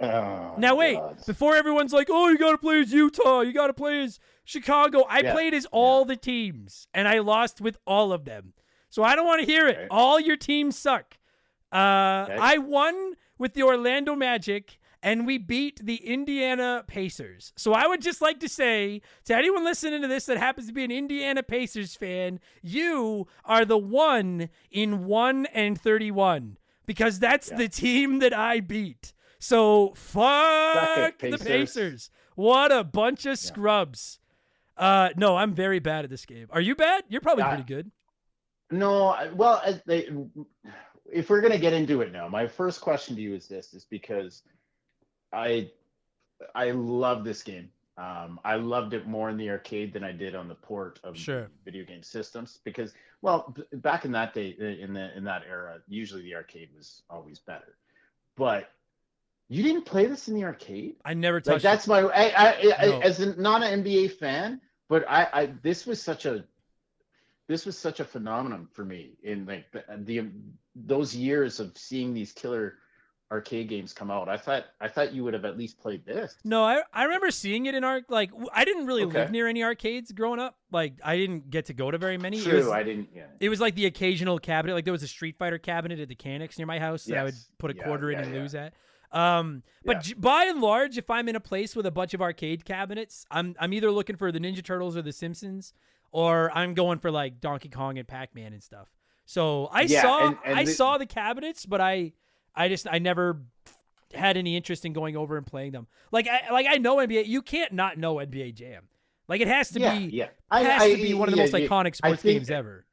Now, wait. God. Before everyone's like, oh, you got to play as Utah. You got to play as Chicago. I played as all the teams, and I lost with all of them. So I don't want to hear it. Okay. All your teams suck. I won with the Orlando Magic, and we beat the Indiana Pacers. So I would just like to say to anyone listening to this that happens to be an Indiana Pacers fan, you are the 1 in 1-31 because that's the team that I beat. So fuck the Pacers. What a bunch of scrubs. No, I'm very bad at this game. Are you bad? You're probably pretty good. No, well, if we're going to get into it now, my first question to you is because I love this game. I loved it more in the arcade than I did on the port of video game systems because, well, back in that day, in that era, usually the arcade was always better. But you didn't play this in the arcade? I never touched that's it. No. As not an NBA fan, but this was such a phenomenon for me in like those years of seeing these killer arcade games come out. I thought you would have at least played this. No, I remember seeing it in I didn't really live near any arcades growing up. Like I didn't get to go to very many. True, I didn't. Yeah. It was like the occasional cabinet. Like there was a Street Fighter cabinet at the Canics near my house that I would put a quarter in and lose at. But by and large, if I'm in a place with a bunch of arcade cabinets, I'm either looking for the Ninja Turtles or the Simpsons, or I'm going for like Donkey Kong and Pac-Man and stuff. So I saw the cabinets, but I never had any interest in going over and playing them. Like I know NBA. You can't not know NBA Jam. Like it has to be. It has to be one of the most iconic sports games ever.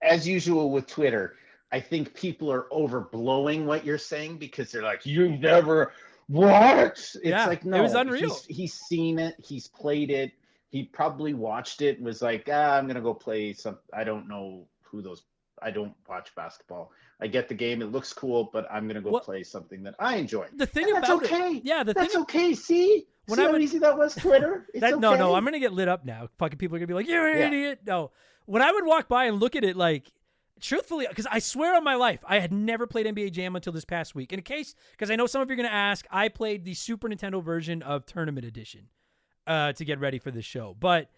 As usual with Twitter, I think people are overblowing what you're saying because they're like, "You never what?" It's like, no, it was unreal. He's seen it. He's played it. He probably watched it and was like, I'm gonna go play some. I don't know who those. I don't watch basketball. I get the game. It looks cool, but I'm going to go play something that I enjoy. The thing about okay. Yeah, that's okay. See how easy that was, Twitter? It's okay. No, I'm going to get lit up now. Fucking people are going to be like, you're an idiot. No. When I would walk by and look at it, like, truthfully, because I swear on my life, I had never played NBA Jam until this past week. In case, because I know some of you are going to ask, I played the Super Nintendo version of Tournament Edition to get ready for this show. But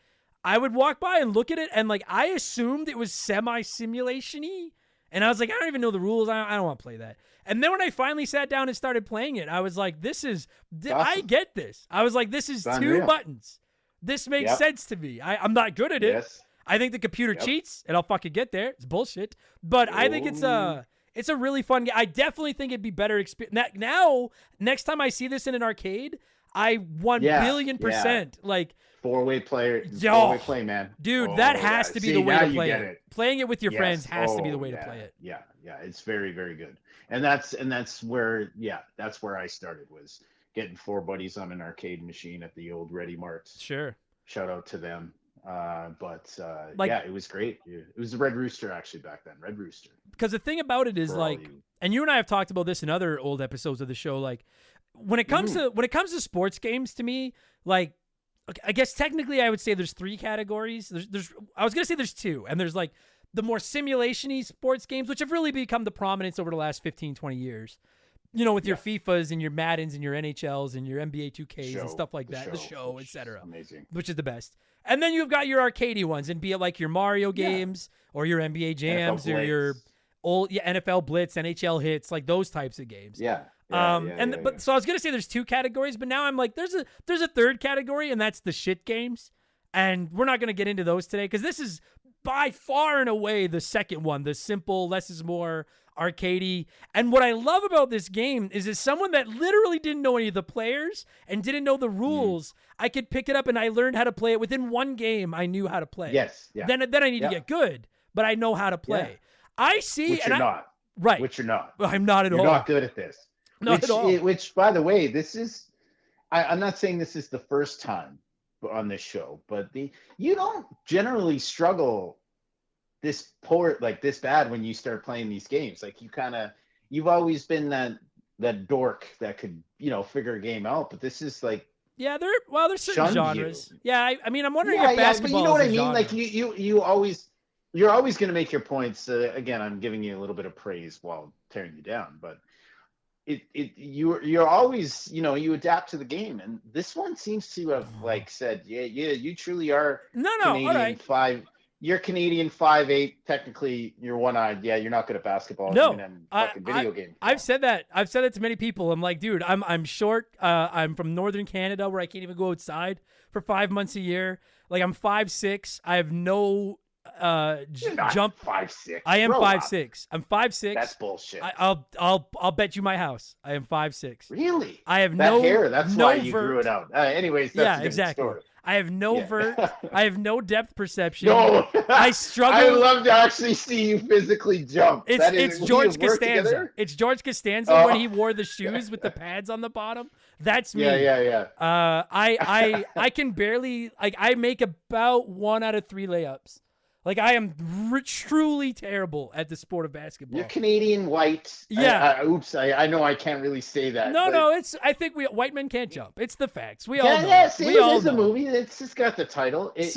I would walk by and look at it, and, like, I assumed it was semi-simulation-y. And I was like, I don't even know the rules. I don't want to play that. And then when I finally sat down and started playing it, I was like, awesome. I get this. I was like, this is two buttons. This makes sense to me. I'm not good at it. Yes. I think the computer cheats, and I'll fucking get there. It's bullshit. But I think it's a really fun game. I definitely think it'd be better experience. Now, next time I see this in an arcade, I 1,000,000,000% like 4-way play, man. Dude, that has to be the way to play it. Playing it with your friends has to be the way to play it. Yeah, it's very, very good. And that's where I started, was getting 4 buddies on an arcade machine at the old Ready Marts. Sure. Shout out to them. It was great. It was the Red Rooster actually back then. Red Rooster. Because the thing about it is and you and I have talked about this in other old episodes of the show, like when it comes to sports games, to me, like I guess technically I would say there's 3 categories. I was gonna say there's 2, and there's like the more simulation-y sports games, which have really become the prominence over the last 15, 20 years. With your FIFAs and your Maddens and your NHLs and your NBA 2Ks and stuff like that, the show, etc. Amazing. Which is the best. And then you've got your arcadey ones, and be it like your Mario games or your NBA Jams or your old NFL Blitz, NHL Hitz, like those types of games. So I was gonna say there's 2 categories, but now I'm like there's a 3rd category, and that's the shit games. And we're not gonna get into those today because this is by far and away the second one, the simple, less is more, arcadey. And what I love about this game is, as someone that literally didn't know any of the players and didn't know the rules, I could pick it up and I learned how to play it within 1 game. I knew how to play. Yes. Yeah. Then I need to get good, but I know how to play. Yeah. I see. Which you're not. Right. Which you're not. I'm not at all. You're not good at this. Not at all. Which, by the way, this is. I'm not saying this is the first time on this show, but you don't generally struggle this bad when you start playing these games. Like you've always been that dork that could figure a game out, but this is like there's certain genres. Yeah, I mean I'm wondering if basketball. But you know what I mean? Genre. Like you're always going to make your points. Again, I'm giving you a little bit of praise while tearing you down, but you're always you adapt to the game, and this one seems to have said you truly are Canadian. All right. You're Canadian 5'8". Technically, you're one-eyed. Yeah, you're not good at basketball. No, video game. I've said that. I've said it to many people. I'm like, dude, I'm short. I'm from northern Canada, where I can't even go outside for 5 months a year. Like I'm 5'6". I have no jump. 5'6". I am 5'6". I'm 5'6". That's bullshit. I'll bet you my house. I am 5'6". Really? I have that no hair. That's no why you vert. grew it out. Anyways, that's a exactly. story. I have no vert. I have no depth perception. No, I struggle. I would love to actually see you physically jump. It's George Costanza. It's George Costanza when he wore the shoes with the pads on the bottom. That's me. Yeah. I can barely I make about 1 out of 3 layups. Like I am truly terrible at the sport of basketball. You're Canadian white. Yeah. I know I can't really say that. No. I think white men can't jump. It's the facts. We all know. Yeah. See, we all the know. movie. It's just got the title. It's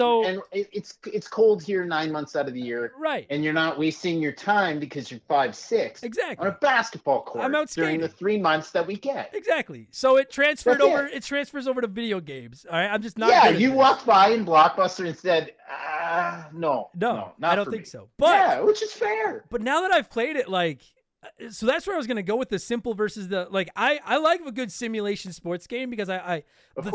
cold here 9 months out of the year. Right. And you're not wasting your time because you're 5'6". Exactly. On a basketball court. I'm out during the 3 months that we get. Exactly. So it transferred over. It transfers over to video games. All right. I'm just not. Yeah. You walked by in Blockbuster and said, no. No, not I don't for think me. so. But yeah, which is fair. But now that I've played it, so that's where I was gonna go with the simple versus the I like a good simulation sports game because the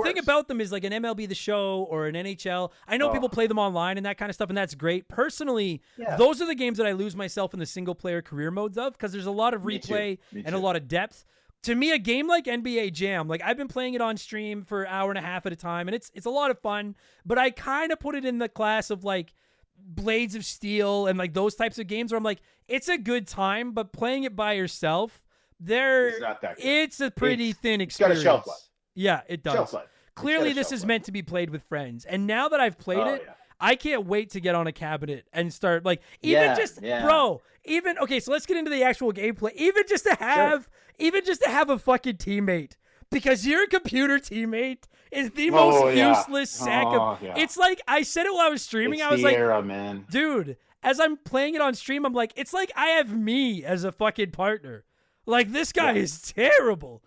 thing about them is like an MLB The Show or an NHL. I know people play them online and that kind of stuff, and that's great. Personally, those are the games that I lose myself in the single player career modes of because there's a lot of replay and a lot of depth. To me, a game like NBA Jam, I've been playing it on stream for an hour and a half at a time, and it's a lot of fun. But I kind of put it in the class of Blades of Steel and those types of games where I'm it's a good time, but playing it by yourself, it's not that good. It's a pretty thin experience. It's got a shelf life. Yeah, it does. Shelf life. Clearly, this is meant to be played with friends, and now that I've played it, I can't wait to get on a cabinet and start bro. Even okay, so let's get into the actual gameplay. Even just to have a fucking teammate. Because your computer teammate is the most useless sack of. Yeah. It's like I said it while I was streaming. It's I was the era, man. Dude, as I'm playing it on stream, I'm like, it's like I have me as a fucking partner. This guy is terrible.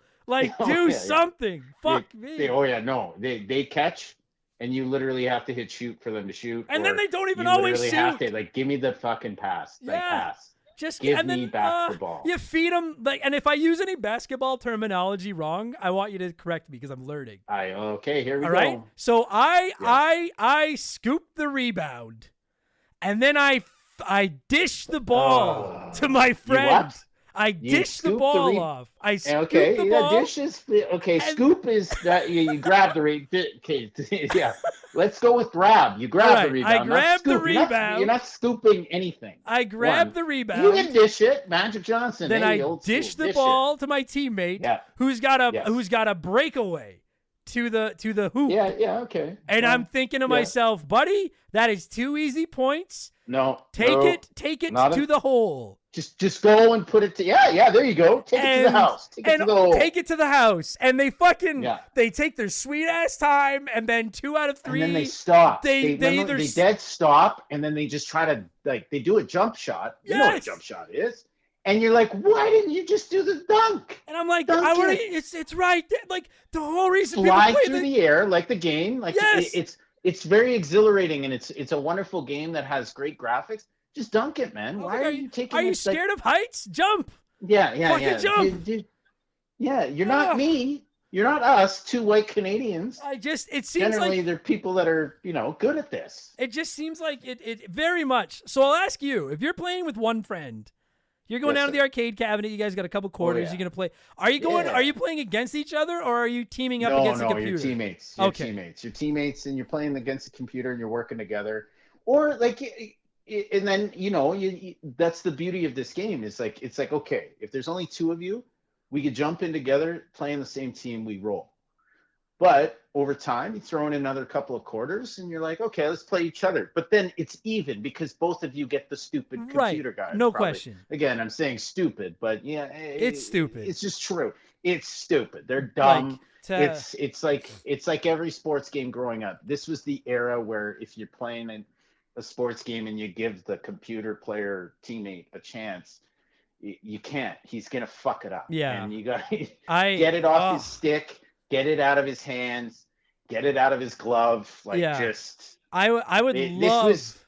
Do something. Fuck me. They catch, and you literally have to hit shoot for them to shoot. And then they don't even always shoot. Have to, give me the fucking pass. Pass. Just give me back the ball. You feed them and if I use any basketball terminology wrong, I want you to correct me because I'm learning. Okay, here we go. All right. So I scoop the rebound. and then I dish the ball to my friend. what? I You dish the scoop ball off. I scoop Okay, the yeah, ball. dish is okay. and- Scoop is that you grab the okay, yeah. Let's go with grab. You grab All right, the rebound. I grab not the scoop. rebound. You're not scooping anything. I grab One. the rebound. You can dish it, Magic Johnson. Then hey, I old dish school. the ball to my teammate, Yeah. who's got Yes. a breakaway to the hoop. Yeah, okay. And Well, I'm thinking to yeah. myself, buddy, that is 2 easy points. No. Take no, it not to the hole. Just go and put it to there you go. Take it to the house. Take it to the hole. Take it to the house. And they fucking Yeah. they take their sweet ass time, and then 2 out of 3. And then they stop. They They dead stop, and then they just try to they do a jump shot. You know what a Yes. jump shot is. And you're like, why didn't you just do the dunk? And I'm like, Dunk I want it. it's right there. Like the whole reason people Fly play through the air like the game. Like Yes. it's very exhilarating, and it's a wonderful game that has great graphics. Just dunk it, man. Why are you taking? Are you this, like- scared of heights? Jump. Yeah. Fucking jump. You're not Ugh. me. You're not us, 2 white Canadians. It seems Generally, like they're people that are, good at this. it just seems like it very much. So I'll ask you, if you're playing with one friend, you're going Yes, down to sir. the arcade cabinet, you guys got a couple quarters, yeah. you're going to play. Are you going Yeah. are you playing against each other, or are you teaming up against the computer? Your teammates. Okay. Your teammates, and you're playing against the computer, and you're working together. Or like, and then that's the beauty of this game. Is like it's like, okay, if there's only 2 of you, we could jump in together, play in the same team, we roll. But over time, you throw in another couple of quarters, and you're like, okay, let's play each other. But then it's even because both of you get the stupid Right. computer guy. No probably. question. Again, I'm saying stupid, but yeah, It's stupid. It's just true. It's stupid. They're dumb. Like, It's like every sports game growing up. This was the era where if you're playing a sports game and you give the computer player teammate a chance, you can't. He's gonna fuck it up. Yeah. And you got to I get it off his stick, get it out of his hands, get it out of his glove. Like just. I would This love. was-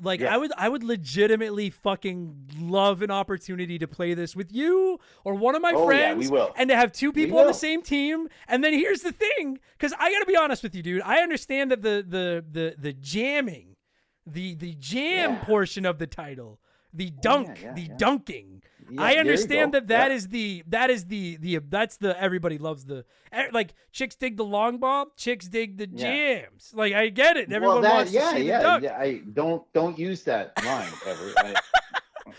Like Yeah. I would legitimately fucking love an opportunity to play this with you or one of my friends, we will. and to have 2 people on the will. same team. And then here's the thing, because I got to be honest with you, dude. I understand that the jamming, the jam Yeah. portion of the title, the dunk, yeah. dunking. Yeah, I there you understand go. that Yeah. is the everybody loves like chicks dig the long ball, chicks dig the Yeah. jams. Like I get it. Everyone wants to see the dunk. I don't use that line ever.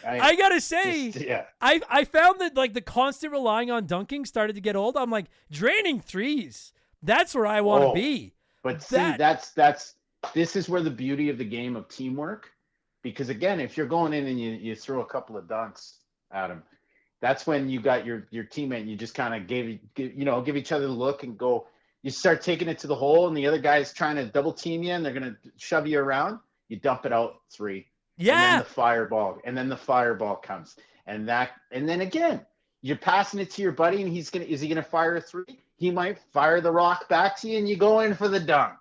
I gotta say, just, yeah. I found that like the constant relying on dunking started to get old. I'm like, draining threes. That's where I want to Oh, be. But see, this is where the beauty of the game of teamwork, because again, if you're going in and you throw a couple of dunks at him, that's when you got your teammate and you just kind of give each other the look and go. You start taking it to the hole, and the other guy's trying to double team you, and they're gonna shove you around. You dump it out 3. Yeah. And then the fireball comes. And then again, you're passing it to your buddy, and is he gonna fire a 3? He might fire the rock back to you, and you go in for the dunk.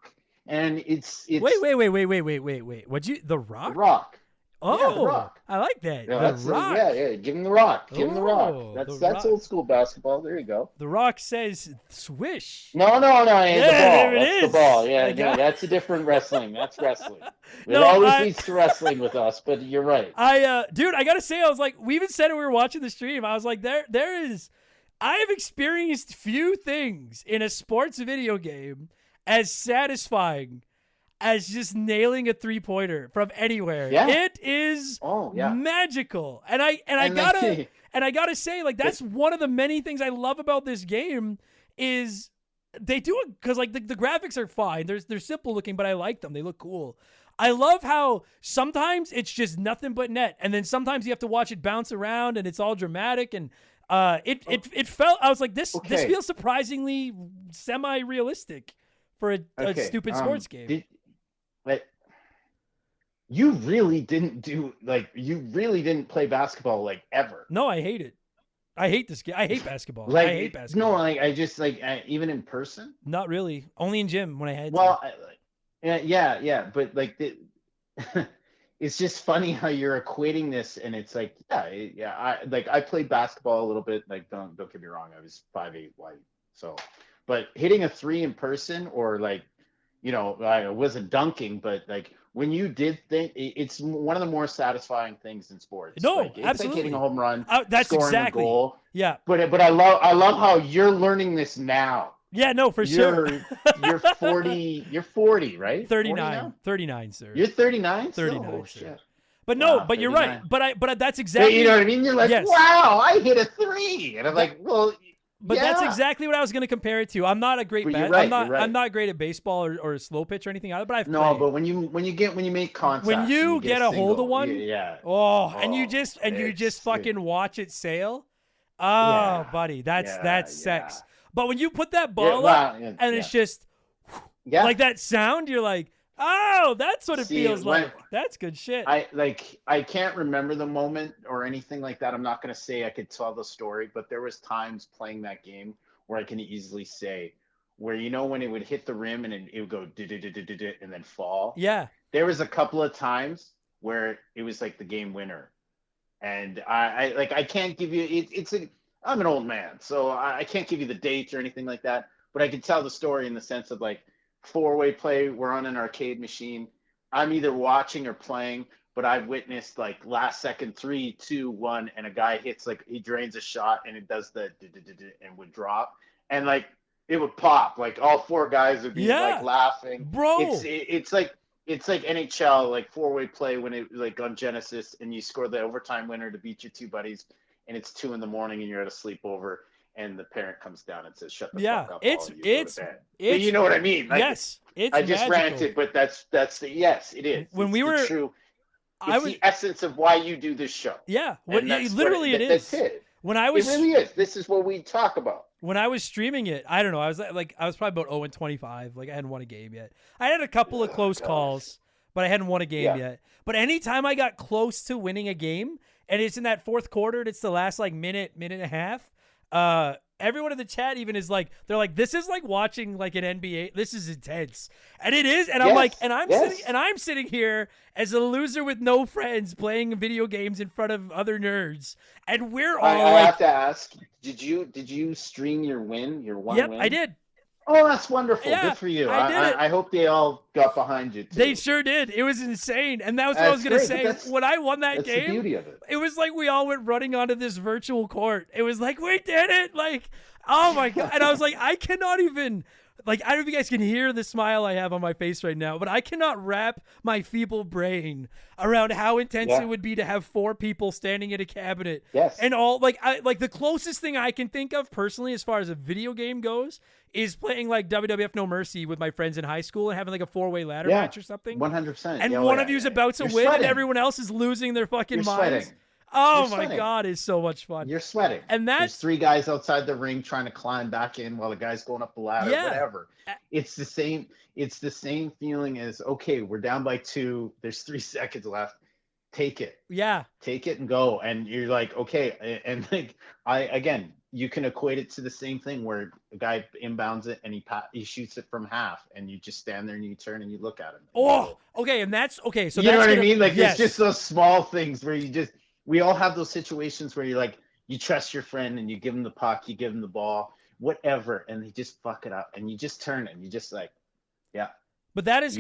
And it's Wait. What'd you the rock? the rock. Oh, Yeah, the rock. I like that. Yeah, the that's rock. give him the rock. Give him the rock. Oh, That's the rock. old school basketball. There you go. The rock says swish. No, it ain't Yeah, the there ball. it That's is. the ball. Yeah, I got- that's a different wrestling. That's wrestling. It No, always I- leads to wrestling with us, but you're right. Dude, I gotta say, I was like, we even said it when we were watching the stream. I was like, there is, I have experienced few things in a sports video game as satisfying as just nailing a 3-pointer from anywhere. Yeah. It is magical. And I gotta say, like, that's one of the many things I love about this game is they do it because like the graphics are fine. They're simple looking, but I like them. They look cool. I love how sometimes it's just nothing but net, and then sometimes you have to watch it bounce around, and it's all dramatic. And it felt. I was like, this feels surprisingly semi-realistic for a stupid sports game. You really didn't play basketball like ever. No, I hate it. I hate this game. I hate basketball. Like, I hate basketball. No, like I just even in person. Not really. Only in gym when I had. Well, but like it's just funny how you're equating this, and it's like, I played basketball a little bit. Like, don't get me wrong, I was 5'8" wide. So, but hitting a 3 in person, or like, I wasn't dunking, but like when you did think, it's one of the more satisfying things in sports. No, like, it's absolutely. like hitting a home run, That's scoring exactly. a goal. Yeah. But I love how you're learning this now. Yeah, no, for sure. You're 40. You're 40, right? 39. 39, sir. You're 39. 39, Oh, sir. shit. But no, Wow, but you're 39. right. But that's exactly. You know what I mean? You're like, yes. wow, I hit a 3, and I'm like, well. But that's exactly what I was going to compare it to. I'm not a great bat. Right, I'm not great at baseball or a slow pitch or anything either. But I've no. played. But when you make contact, when you get a hold of one, and you just fucking watch it sail. Oh, buddy, that's sex. But when you put that ball up and it's just like that sound, you're like, oh, that's what it feels like. That's good shit. I can't remember the moment or anything like that. I'm not going to say I could tell the story, but there was times playing that game where I can easily say where, when it would hit the rim and it would go and then fall. Yeah. There was a couple of times where it was like the game winner. And I can't give you, I'm an old man, so I can't give you the dates or anything like that, but I can tell the story in the sense of like, 4-way play, we're on an arcade machine. I'm either watching or playing, but I've witnessed like last second 3, 2, 1, and a guy hits, like he drains a shot and it does the and would drop, and like it would pop, like all 4 guys would be like laughing. Bro, it's like NHL, like 4-way play when it like on Genesis, and you score the overtime winner to beat your 2 buddies, and it's 2 a.m. and you're at a sleepover. And the parent comes down and says, "Shut the fuck up." It's but you know what I mean? Like, yes, it's I just magical. ranted, but that's yes, it is. When it's were true, it's the essence of why you do this show. Yeah, literally it is. That's it. It really is. This is what we talk about. When I was streaming it, I don't know. I was probably about 0-25. Like I hadn't won a game yet. I had a couple of close calls, but I hadn't won a game yet. But anytime I got close to winning a game, and it's in that fourth quarter, and it's the last like minute and a half. Everyone in the chat even is like, they're like, this is like watching like an NBA. This is intense, and it is. And I'm like, and I'm sitting here as a loser with no friends playing video games in front of other nerds, and we're all. I have to ask, did you stream your win? Your one win? Yep, I did. Oh, that's wonderful. Yeah, good for you. I did it. I hope they all got behind you, too. They sure did. It was insane. And that was what I was going to say. When I won that game, the beauty of it. It was like we all went running onto this virtual court. It was like, we did it. Like, oh, my God. And I was like, I cannot even... Like, I don't know if you guys can hear the smile I have on my face right now, but I cannot wrap my feeble brain around how intense it would be to have 4 people standing at a cabinet. Yes. And all, like the closest thing I can think of personally as far as a video game goes is playing like WWF No Mercy with my friends in high school and having like a 4-way ladder match or something. 100%. And one of you's about to win and everyone else is losing their fucking minds. Sweating. Oh my God, it's so much fun. You're sweating. And there's 3 guys outside the ring trying to climb back in while the guy's going up the ladder, whatever. It's the same feeling as, okay, we're down by 2, there's 3 seconds left. Take it. Yeah. Take it and go. And you're like, okay. And like you can equate it to the same thing where a guy inbounds it and he shoots it from half, and you just stand there and you turn and you look at him. Oh, okay. And that's okay. So you know what I mean? Like it's just those small things where we all have those situations where you're like, you trust your friend and you give him the puck, you give him the ball, whatever, and they just fuck it up, and you just turn it and you just like, yeah. But that is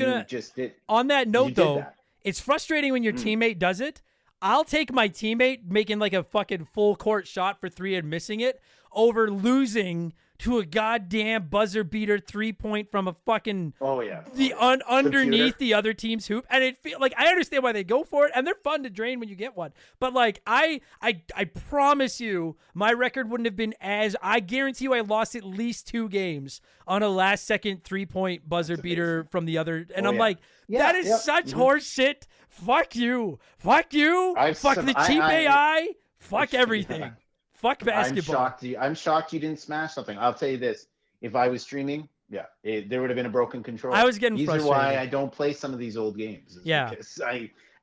on that note though, it's frustrating when your teammate does it. I'll take my teammate making like a fucking full court shot for 3 and missing it over losing to a goddamn buzzer beater 3-point from a fucking underneath the other team's hoop. And it feel like I understand why they go for it, and they're fun to drain when you get one. But like I promise you, my record wouldn't have been I guarantee you I lost at least 2 games on a last second 3-point buzzer beater from the other. And I'm like, that is such horse shit. Fuck you. Fuck you. Fuck the cheap AI. Fuck everything. Fuck basketball. I'm shocked you didn't smash something. I'll tell you this. If I was streaming, there would have been a broken control. I was getting frustrated. These are why I don't play some of these old games. Because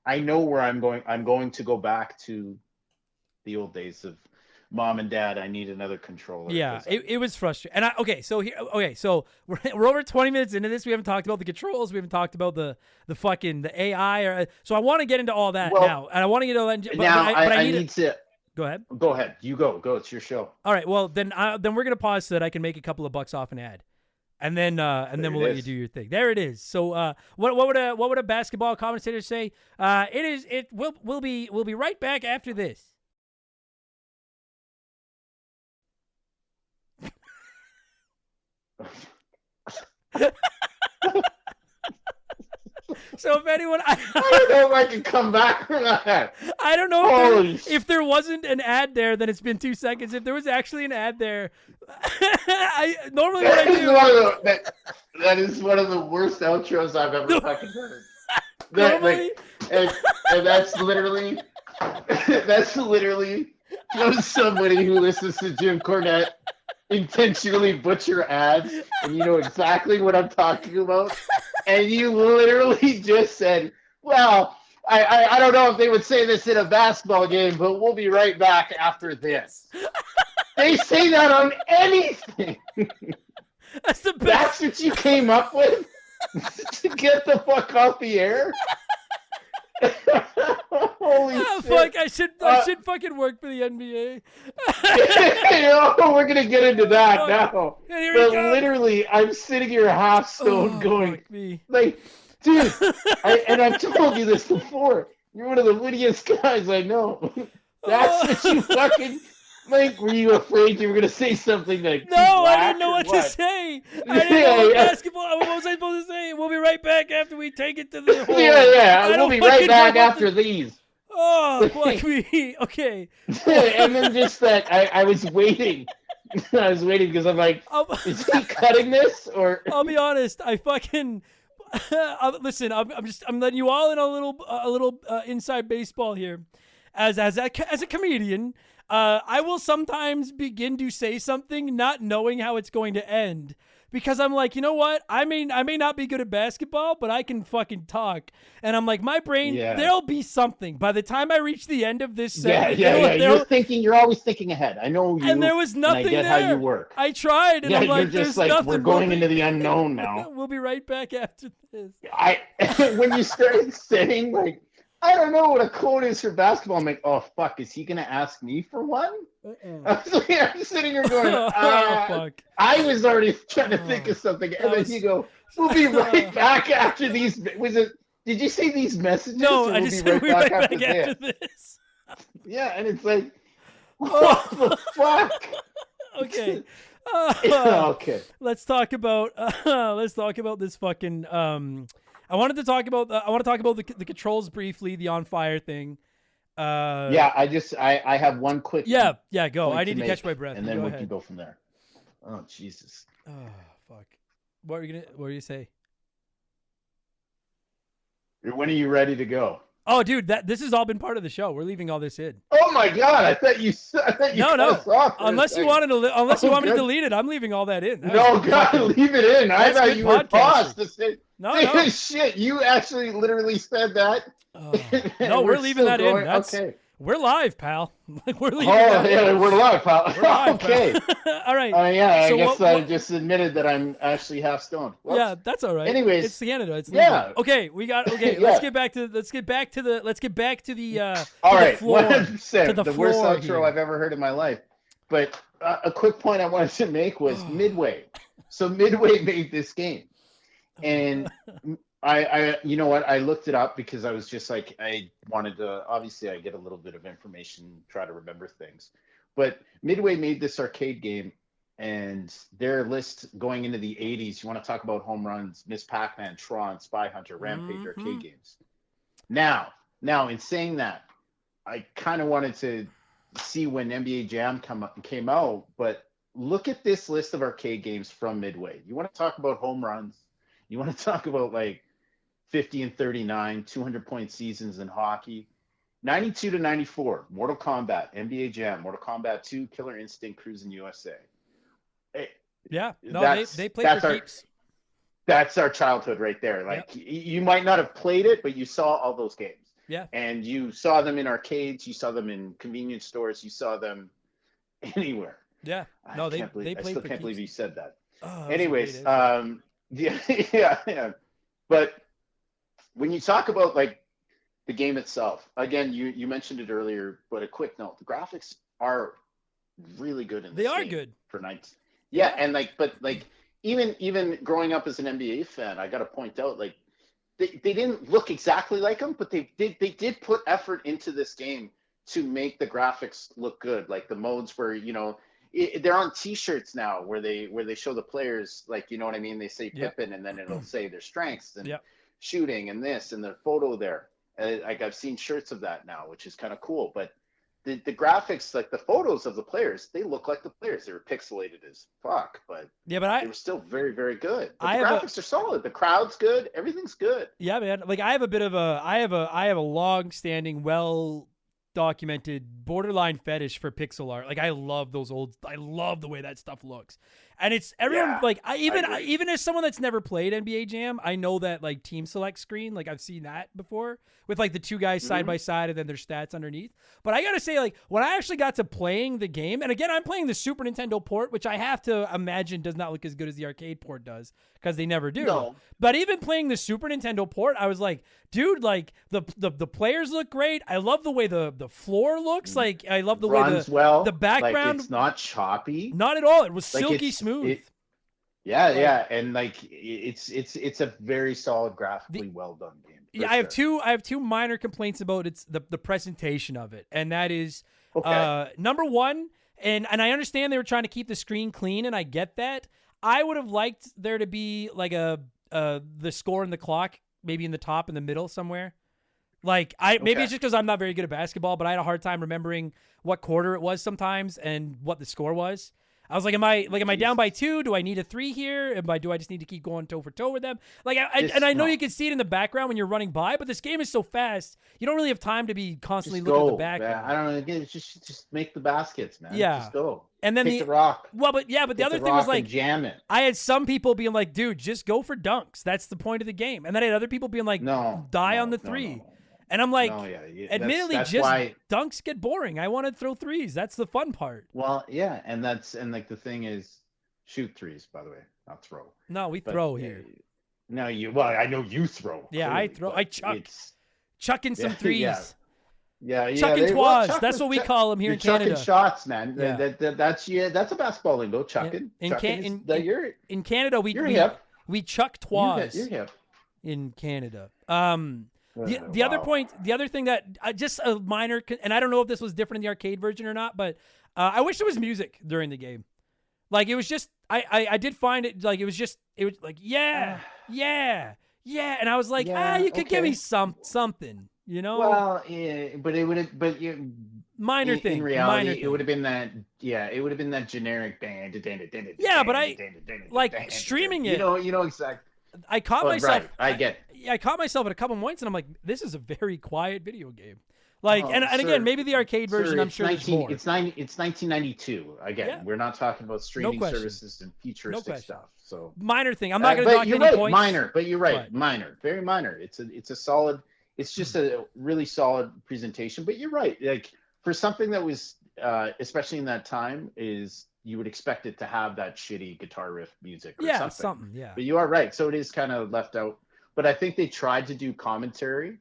I know where I'm going. I'm going to go back to the old days of Mom and Dad. I need another controller. Yeah, it was frustrating. And so we're over 20 minutes into this. We haven't talked about the controls. We haven't talked about the AI. So I want to get into all that now. And I want to get into that. But I need to. Go ahead. Go ahead. You go. Go. It's your show. All right. Well, then we're gonna pause so that I can make a couple of bucks off an ad. And then There we'll it let you is. do your thing. There it is. So what would a basketball commentator say? We'll be right back after this. So if anyone, I don't know if I can come back from that. I don't know Holy if there wasn't an ad there, then it's been 2 seconds. If there was actually an ad there, normally what I do. That is one of the worst outros I've ever fucking heard. Normally, And that's literally from somebody who listens to Jim Cornette intentionally butcher ads, and you know exactly what I'm talking about. And you literally just said, well, I don't know if they would say this in a basketball game, but we'll be right back after this. They say that on anything. that's the best. That's what you came up with to get the fuck off the air? Holy shit. Fuck, I should fucking work for the NBA. We're gonna get into that now. Here But we go. literally, I'm sitting here half stoned going, fuck me. like, dude, and I've told you this before. You're one of the wittiest guys I know. That's what you fucking, like, were you afraid you were gonna say something like, No, I didn't know what to say. I didn't know what basketball. What was I supposed to say? We'll be right back after we take it to the hole. Yeah, I we'll don't be right fucking back know what after these. Oh, fuck me. Okay. And then just that, I was waiting. I was waiting because I'm like, is he cutting this or? I'll be honest. I fucking listen. I'm letting you all in a little inside baseball here. As a comedian, I will sometimes begin to say something not knowing how it's going to end. Because I'm like, you know what? I may not be good at basketball, but I can fucking talk. And I'm like, my brain, there'll be something. By the time I reach the end of this segment, You're always thinking ahead. I know you. And there was nothing and I get there. how you work. I tried, and I'm like, you're just there's like, nothing. we're going into the unknown now. We'll be right back after this. When you started saying, like, I don't know what a code is for basketball, I'm like, oh, fuck, is he going to ask me for one? I'm sitting here going, fuck. I was already trying to think of something. And then you go, we'll be right back after these. Did you say these messages? No, I just said we'll be right back after this. Yeah, and it's like, what the fuck? Okay. Okay. Let's talk about this fucking I want to talk about the controls briefly, the on fire thing. I have one quick. Yeah, go. I need to catch my breath. And then we can go from there. Oh Jesus. Oh fuck. What are you say? When are you ready to go? Oh, dude, this has all been part of the show. We're leaving all this in. Oh my God! I thought you no. Unless you want me to delete it, I'm leaving all that in. No, God, leave it in. I thought you were paused to say. No. Shit, you actually literally said that. No, we're leaving that in. Okay. We're live, pal. We're leaving. We're live, pal. We're live, okay. Pal. All right. I guess I just admitted that I'm actually half stoned. Whoops. Yeah, that's all right. Anyways, it's Canada. It's legal. Yeah. Okay, we got. Okay, let's get back to the. All right, floor, 100%. The worst outro here. I've ever heard in my life. But a quick point I wanted to make was Midway. So Midway made this game, and I you know what? I looked it up because I was just like, I wanted to, obviously I get a little bit of information, try to remember things. But Midway made this arcade game, and their list going into the 80s, you want to talk about home runs, Miss Pac-Man, Tron, Spy Hunter, Rampage, arcade games. Now, in saying that, I kind of wanted to see when NBA Jam came out, but look at this list of arcade games from Midway. You want to talk about home runs, you want to talk about like 50 and 39, 200-point seasons in hockey. 92 to 94, Mortal Kombat, NBA Jam, Mortal Kombat 2, Killer Instinct, Cruis'n USA. Yeah, no, they played for keeps. That's our childhood right there. Like, you might not have played it, but you saw all those games. Yeah. And you saw them in arcades, you saw them in convenience stores, you saw them anywhere. Yeah. No, they I still can't believe you said that. Oh, anyways, yeah. But when you talk about like the game itself, again, you mentioned it earlier, but a quick note: the graphics are really good in this. They are game good for nights. Yeah, and but even growing up as an NBA fan, I got to point out, like, they didn't look exactly like them, but they did put effort into this game to make the graphics look good. Like the modes where, they're on T-shirts now where they show the players, like, you know what I mean? They say Pippen, and then it'll say their strengths and shooting and this and the photo there. Like I've seen shirts of that now, which is kind of cool. But the graphics, like the photos of the players, they look like the players. They were pixelated as fuck, but they were still very, very good. But the graphics are solid. The crowd's good. Everything's good. Yeah, man. Like I have a long-standing, well-documented borderline fetish for pixel art. Like I love the way that stuff looks. And it's everyone even as someone that's never played NBA Jam, I know that like team select screen, like I've seen that before with like the two guys side by side and then their stats underneath. But I gotta say, like when I actually got to playing the game, and again I'm playing the Super Nintendo port, which I have to imagine does not look as good as the arcade port does because they never do. No. But even playing the Super Nintendo port, I was like, dude, like the players look great. I love the way the floor looks. Like I love the way the background. Like, it's not choppy. Not at all. It was like silky smooth. And like it's a very solid, graphically well done game. Yeah, I have two minor complaints about the presentation of it, and that is number one, and I understand they were trying to keep the screen clean, and I get that. I would have liked there to be like the score and the clock maybe in the top in the middle somewhere. Like maybe it's just because I'm not very good at basketball, but I had a hard time remembering what quarter it was sometimes and what the score was. I was like, am I down by 2? Do I need a 3 here? Do I just need to keep going toe for toe with them? Like, I know you can see it in the background when you're running by, but this game is so fast, you don't really have time to be constantly looking at the background. Man. I don't know. Again, just make the baskets, man. Yeah, just go. And then take the rock. Well, but the other thing was like, jam it. I had some people being like, dude, just go for dunks. That's the point of the game. And then I had other people being like, die on the 3. No. And I'm like, admittedly, that's why dunks get boring. I want to throw threes. That's the fun part. Well, yeah, and like the thing is, shoot threes. By the way, not throw. No, we throw here. No, I know you throw. Yeah, clearly, I throw. I chucking some threes. Yeah. Chucking twas. That's what we call them here in Canada. Chucking shots, man. Yeah. That's a basketball lingo. Chucking. In Canada, we chuck twas. You're hip. In Canada. The other thing that just a minor, and I don't know if this was different in the arcade version or not, but I wish there was music during the game. Like it was just, I did find it like it was like yeah, and I was like, you could give me something, you know? Well, yeah, but it would have, minor thing. In reality, it would have been that. Yeah, it would have been that generic band. Yeah, but I like streaming it. You know exactly. I caught myself. Right. I get. I caught myself at a couple points, and I'm like, "This is a very quiet video game." Like, and again, maybe the arcade version. I'm sure there's more. It's 1992. Again, we're not talking about streaming services and futuristic stuff. So minor thing. I'm not going to dock any points. Minor, but you're right. Minor, very minor. It's a solid. It's just a really solid presentation. But you're right. Like for something that was, especially in that time, you would expect it to have that shitty guitar riff music or something. But you are right. So it is kind of left out. But I think they tried to do commentary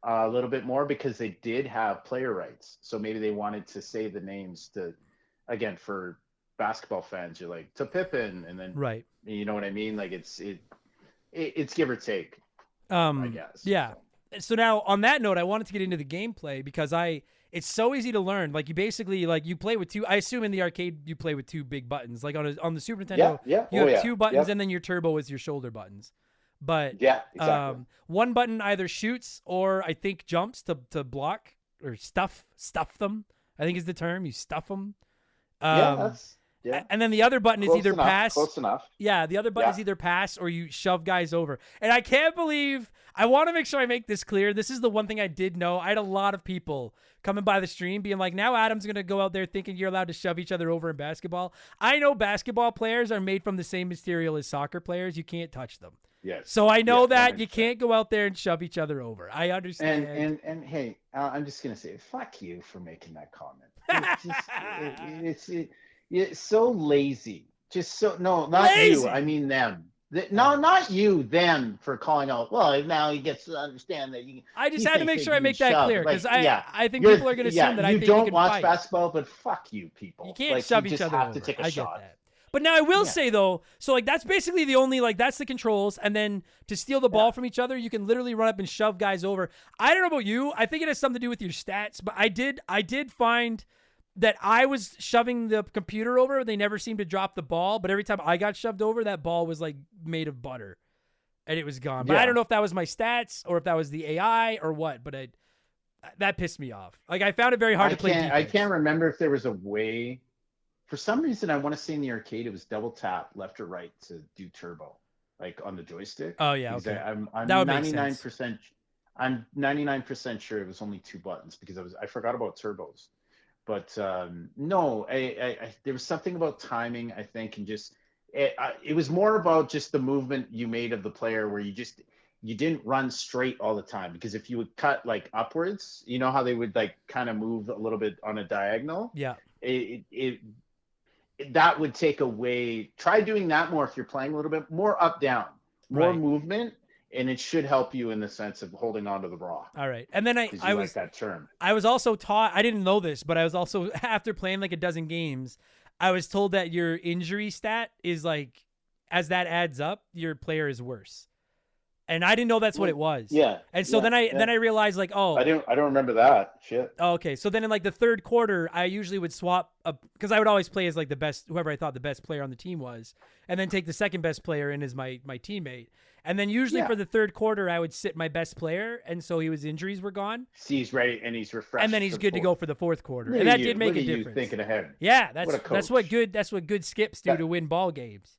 a little bit more because they did have player rights. So maybe they wanted to say the names again, for basketball fans, you're like, to Pippen. And then, right. You know what I mean? Like it's give or take, I guess. Yeah. So now on that note, I wanted to get into the gameplay because it's so easy to learn. Like you basically you play with two. I assume in the arcade you play with two big buttons. Like on the Super Nintendo, you have two buttons, and then your turbo is your shoulder buttons. But exactly. One button either shoots or I think jumps to block or stuff them. I think is the term. You stuff them. And then the other button is either pass. Close enough. Yeah, the other button is either pass or you shove guys over. And I can't believe, I want to make sure I make this clear. This is the one thing I did know. I had a lot of people coming by the stream being like, now Adam's going to go out there thinking you're allowed to shove each other over in basketball. I know basketball players are made from the same material as soccer players. You can't touch them. Yes. So I know that you can't go out there and shove each other over. I understand. And hey, I'm just going to say, fuck you for making that comment. It's so lazy. Just so not lazy. You. I mean them. No, not you. Them for calling out. Well, now he gets to understand that you. I just had to make sure I make that clear because I think people are going to assume that I think you don't can watch fight. Basketball, but fuck you, people. You can't shove each other over. You just have to take a shot. Get that. But now I will say though, so like that's basically the only like that's the controls, and then to steal the ball from each other, you can literally run up and shove guys over. I don't know about you. I think it has something to do with your stats, but I did find that I was shoving the computer over. They never seemed to drop the ball, but every time I got shoved over, that ball was like made of butter, and it was gone. But I don't know if that was my stats or if that was the AI or what. But that pissed me off. Like I found it very hard to play defense. I can't remember if there was a way. For some reason, I want to say in the arcade it was double tap left or right to do turbo, like on the joystick. Oh yeah, okay. I'm that would 99%. I'm 99% sure it was only 2 buttons because I forgot about turbos. But no, there was something about timing, I think, and just it was more about just the movement you made of the player, where you didn't run straight all the time, because if you would cut like upwards, you know how they would like kind of move a little bit on a diagonal. Yeah. That would take away. Try doing that more if you're playing a little bit more up down, more movement. And it should help you in the sense of holding on to the rock. All right. And then I was like that term. I was also taught, I didn't know this, but I was also, after playing like a dozen games, I was told that your injury stat is like, as that adds up, your player is worse. And I didn't know that's what it was. Yeah. And so then I realized like, oh, I don't remember that shit. Oh, okay. So then in like the third quarter, I usually would swap up, because I would always play as like the best, whoever I thought the best player on the team was, and then take the second best player in as my teammate. And then usually for the third quarter, I would sit my best player, and so his injuries were gone. See, he's ready and he's refreshed. And then he's good to go for the fourth quarter. And that did make a difference. You thinking ahead. Yeah, that's what good skips do to win ball games.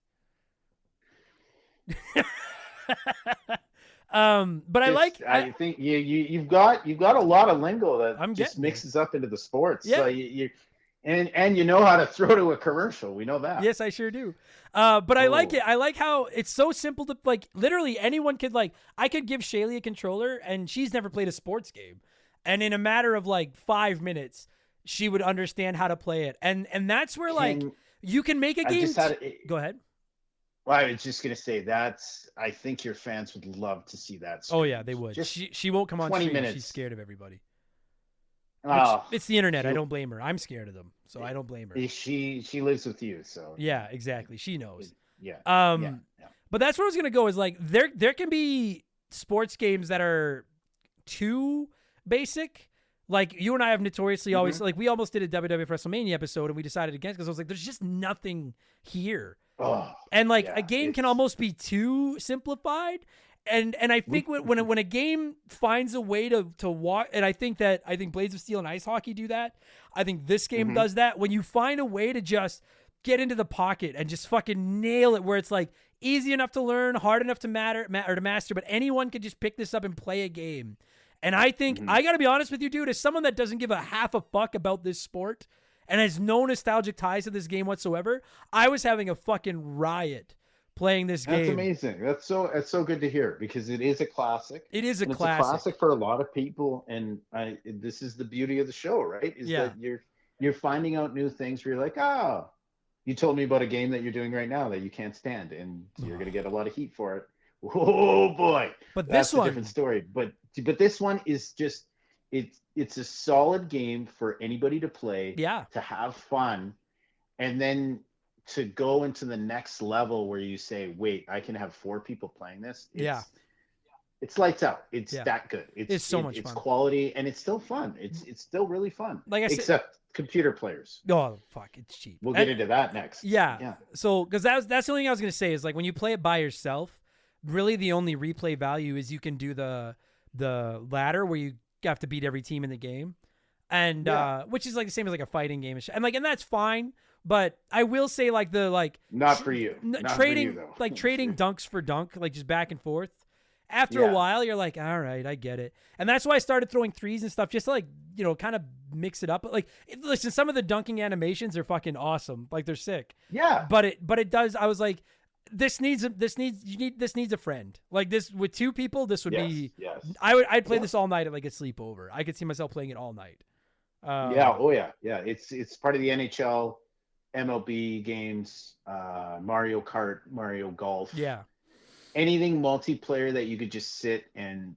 But I think you've got a lot of lingo that just mixes up into the sports. Yeah. So and you know how to throw to a commercial. We know that. Yes, I sure do. But I like it. I like how it's so simple to like. Literally anyone could like. I could give Shaylee a controller, and she's never played a sports game, and in a matter of like 5 minutes, she would understand how to play it. And that's where like you can make a game. Go ahead. Well, I was just gonna say I think your fans would love to see that. Oh yeah, they would. She won't come on 20 stream. minutes. She's scared of everybody. Oh, it's the internet. I don't blame her. I'm scared of them, so I don't blame her. She lives with you, so yeah, exactly. She knows. Yeah. But that's where I was gonna go. Is like there can be sports games that are too basic. Like you and I have notoriously always like we almost did a WWF WrestleMania episode, and we decided against because I was like, there's just nothing here. Oh, and like a game can almost be too simplified. And I think when a game finds a way to walk, and I think Blades of Steel and Ice Hockey do that. I think this game does that. When you find a way to just get into the pocket and just fucking nail it, where it's like easy enough to learn, hard enough to master, but anyone could just pick this up and play a game. And I think I got to be honest with you, dude, as someone that doesn't give a half a fuck about this sport and has no nostalgic ties to this game whatsoever, I was having a fucking riot playing this game. That's amazing. That's so good to hear, because it is a classic. It is a classic. It's a classic for a lot of people, and this is the beauty of the show, right? Is that you're finding out new things where you're like, oh, you told me about a game that you're doing right now that you can't stand, and you're gonna get a lot of heat for it. Oh boy! But that's a different story. But this one is just it's a solid game for anybody to play. Yeah. To have fun, and then to go into the next level where you say, wait, I can have 4 people playing this. It's lights out. It's that good. It's so much fun. It's quality, and it's still fun. It's still really fun. Like I said, except computer players. Oh fuck, it's cheap. We'll get into that next. Yeah. So because that's the only thing I was gonna say is like when you play it by yourself, really the only replay value is you can do the ladder where you have to beat every team in the game, and which is like the same as like a fighting game, and that's fine. But I will say like not for you. Trading for you, like trading dunks for dunk, like just back and forth. After a while, you're like, all right, I get it. And that's why I started throwing threes and stuff, just to like, kind of mix it up. But like, listen, some of the dunking animations are fucking awesome. Like they're sick. Yeah. But it does. I was like, this needs a friend. Like this with 2 people, this would be. Yes. I'd play this all night at like a sleepover. I could see myself playing it all night. Yeah. Oh yeah. Yeah. It's part of the NHL, MLB games, Mario Kart, Mario Golf. Yeah. Anything multiplayer that you could just sit and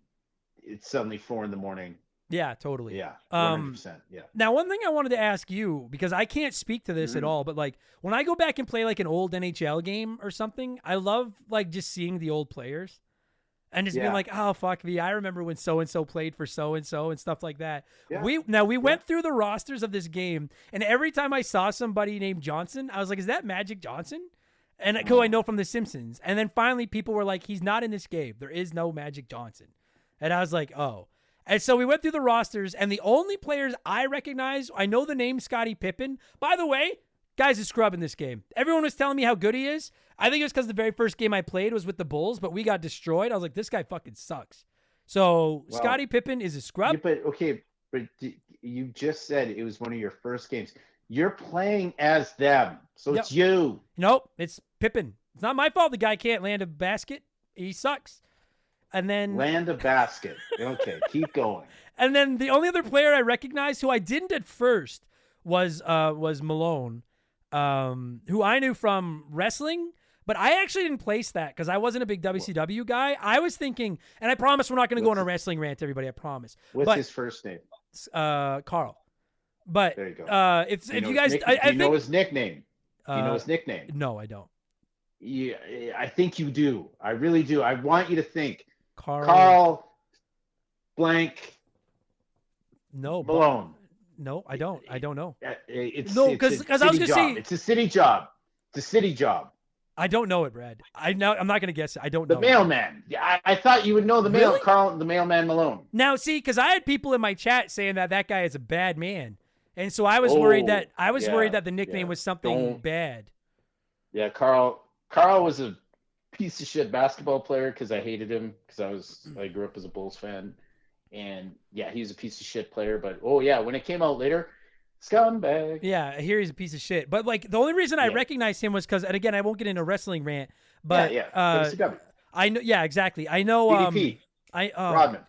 it's suddenly 4 a.m. Yeah, totally. Yeah, 100%. Yeah. Now, one thing I wanted to ask you, because I can't speak to this at all, but like when I go back and play like an old NHL game or something, I love like just seeing the old players and just being like, oh, fuck me. I remember when so-and-so played for so-and-so and stuff like that. Yeah. We went through the rosters of this game, and every time I saw somebody named Johnson, I was like, is that Magic Johnson? And who I know from The Simpsons. And then finally people were like, he's not in this game. There is no Magic Johnson. And I was like, oh. And so we went through the rosters, and the only players I recognize, I know the name Scottie Pippen. By the way, guy's a scrub in this game. Everyone was telling me how good he is. I think it was because the very first game I played was with the Bulls, but we got destroyed. I was like, this guy fucking sucks. So Scottie Pippen is a scrub. Yeah, but you just said it was one of your first games. You're playing as them, so it's you. Nope, it's Pippen. It's not my fault the guy can't land a basket. He sucks. And then land a basket. Okay, keep going. And then the only other player I recognized who I didn't at first was Malone, who I knew from wrestling, but I actually didn't place that because I wasn't a big WCW guy. I was thinking, and I promise we're not going to go on a wrestling rant, everybody. I promise. What's his first name? Carl. But there you go. If you guys, do you know his nickname? Do you know his nickname? No, I don't. Yeah, I think you do. I really do. I want you to think. Carl blank. No, Malone. No, I don't. I don't know. It's because I was gonna say it's a city job. It's a city job. I don't know it, Brad. I'm not gonna guess it. I don't know. The mailman. Yeah, I thought you would know the Really? Carl, the mailman Malone. Now, see, because I had people in my chat saying that guy is a bad man, and so I was worried that the nickname was something bad. Yeah, Carl was a piece of shit basketball player because I hated him because I grew up as a Bulls fan, and yeah, he was a piece of shit player. But when it came out later, scumbag. Yeah, I hear he's a piece of shit. But like the only reason I recognized him was because, and again, I won't get into a wrestling rant, but I know. Yeah, exactly. I know. DDP.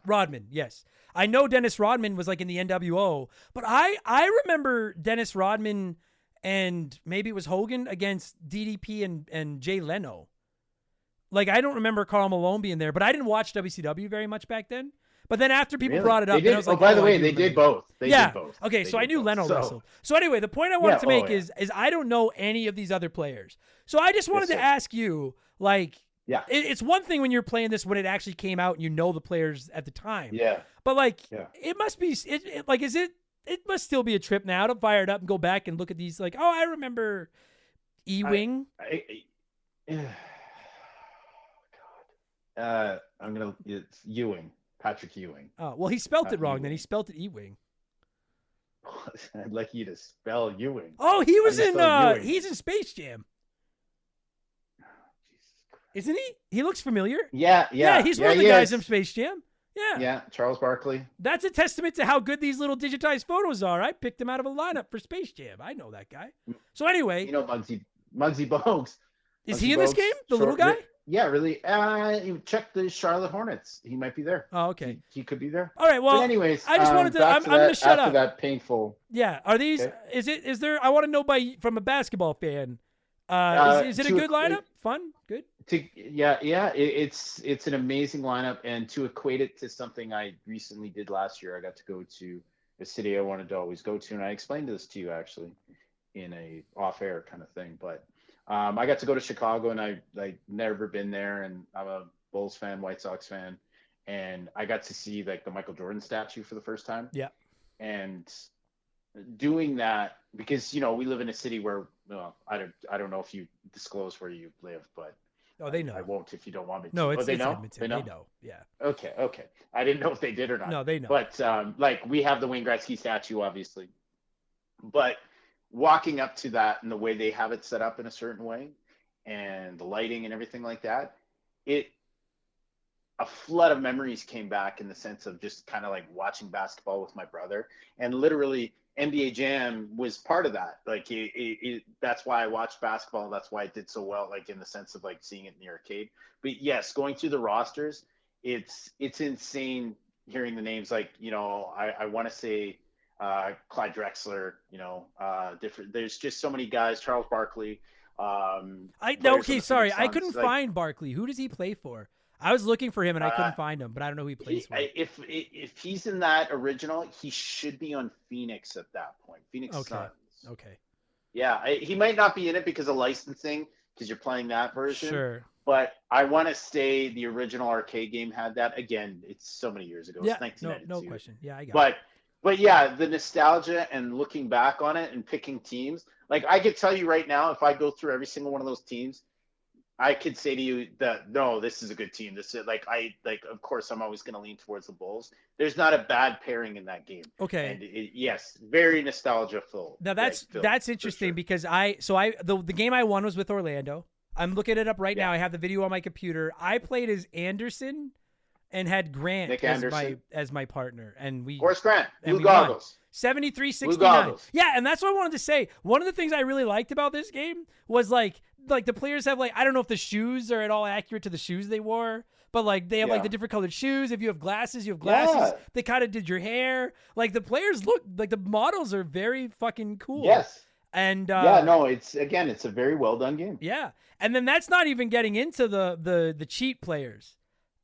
Rodman. Yes, I know Dennis Rodman was like in the NWO, but I remember Dennis Rodman and maybe it was Hogan against DDP and Jay Leno. Like, I don't remember Karl Malone being there, but I didn't watch WCW very much back then. But then after people brought it up, I was like, by the way, they did both. They did both. Okay, so I knew Leno wrestled. So anyway, the point I wanted to make is I don't know any of these other players. So I just wanted to ask you, like, it's one thing when you're playing this when it actually came out and you know the players at the time. Yeah. But like, it must be, it must still be a trip now to fire it up and go back and look at these, like, I remember E-Wing. It's Ewing, Patrick Ewing. Oh, well, he spelt it wrong. Then he spelt it E-Wing. I'd like you to spell Ewing. Oh, he was he's in Space Jam. Isn't he? He looks familiar. Yeah. He's one of the guys in Space Jam. Yeah, Charles Barkley. That's a testament to how good these little digitized photos are. I picked him out of a lineup for Space Jam. I know that guy. So anyway. You know Muggsy Bogues. Is he in this game? The little guy? Yeah, really. You check the Charlotte Hornets. He might be there. Oh, okay. He could be there. All right. Well, but anyways, I just wanted to. I'm going to shut up. After that painful. Yeah. Are these? Okay. Is there? I want to know from a basketball fan. Is it a good lineup? Fun? Good? It's an amazing lineup, and to equate it to something I recently did last year, I got to go to a city I wanted to always go to, and I explained this to you actually in a off-air kind of thing, but. I got to go to Chicago, and I never been there, and I'm a Bulls fan, White Sox fan, and I got to see like the Michael Jordan statue for the first time. Yeah. And doing that because we live in a city where I don't know if you disclose where you live, but they know. I won't if you don't want me to. No, it's they know. Edmonton. They know. Yeah. Okay. I didn't know if they did or not. No, they know. But we have the Wayne Gretzky statue, obviously, but. Walking up to that and the way they have it set up in a certain way and the lighting and everything like that, a flood of memories came back in the sense of just kind of like watching basketball with my brother, and literally NBA Jam was part of that. Like that's why I watched basketball. That's why it did so well, like in the sense of like seeing it in the arcade. But yes, going through the rosters, it's insane hearing the names. Like, I want to say, Clyde Drexler, different. There's just so many guys. Charles Barkley. I couldn't find Barkley. Who does he play for? I was looking for him and I couldn't find him, but I don't know who he plays for. If he's in that original, he should be on Phoenix at that point. Phoenix Suns. Okay. Yeah, he might not be in it because of licensing, because you're playing that version. Sure. But I want to say the original arcade game had that. Again, it's so many years ago. Yeah, It's 1992. no question. Yeah, I got it. But yeah, the nostalgia and looking back on it and picking teams. Like, I could tell you right now, if I go through every single one of those teams, I could say to you that, no, this is a good team. This is of course, I'm always going to lean towards the Bulls. There's not a bad pairing in that game. Okay. And yes, very nostalgia full. Now that's interesting because the game I won was with Orlando. I'm looking it up right now. I have the video on my computer. I played as Anderson and had Grant as my partner, and we. Forrest Grant, blue goggles. 73-69. Yeah, and that's what I wanted to say. One of the things I really liked about this game was like the players have I don't know if the shoes are at all accurate to the shoes they wore, but they have the different colored shoes. If you have glasses, you have glasses. Yeah. They kind of did your hair. The players look the models are very fucking cool. Yes. And it's a very well done game. Yeah. And then that's not even getting into the cheat players.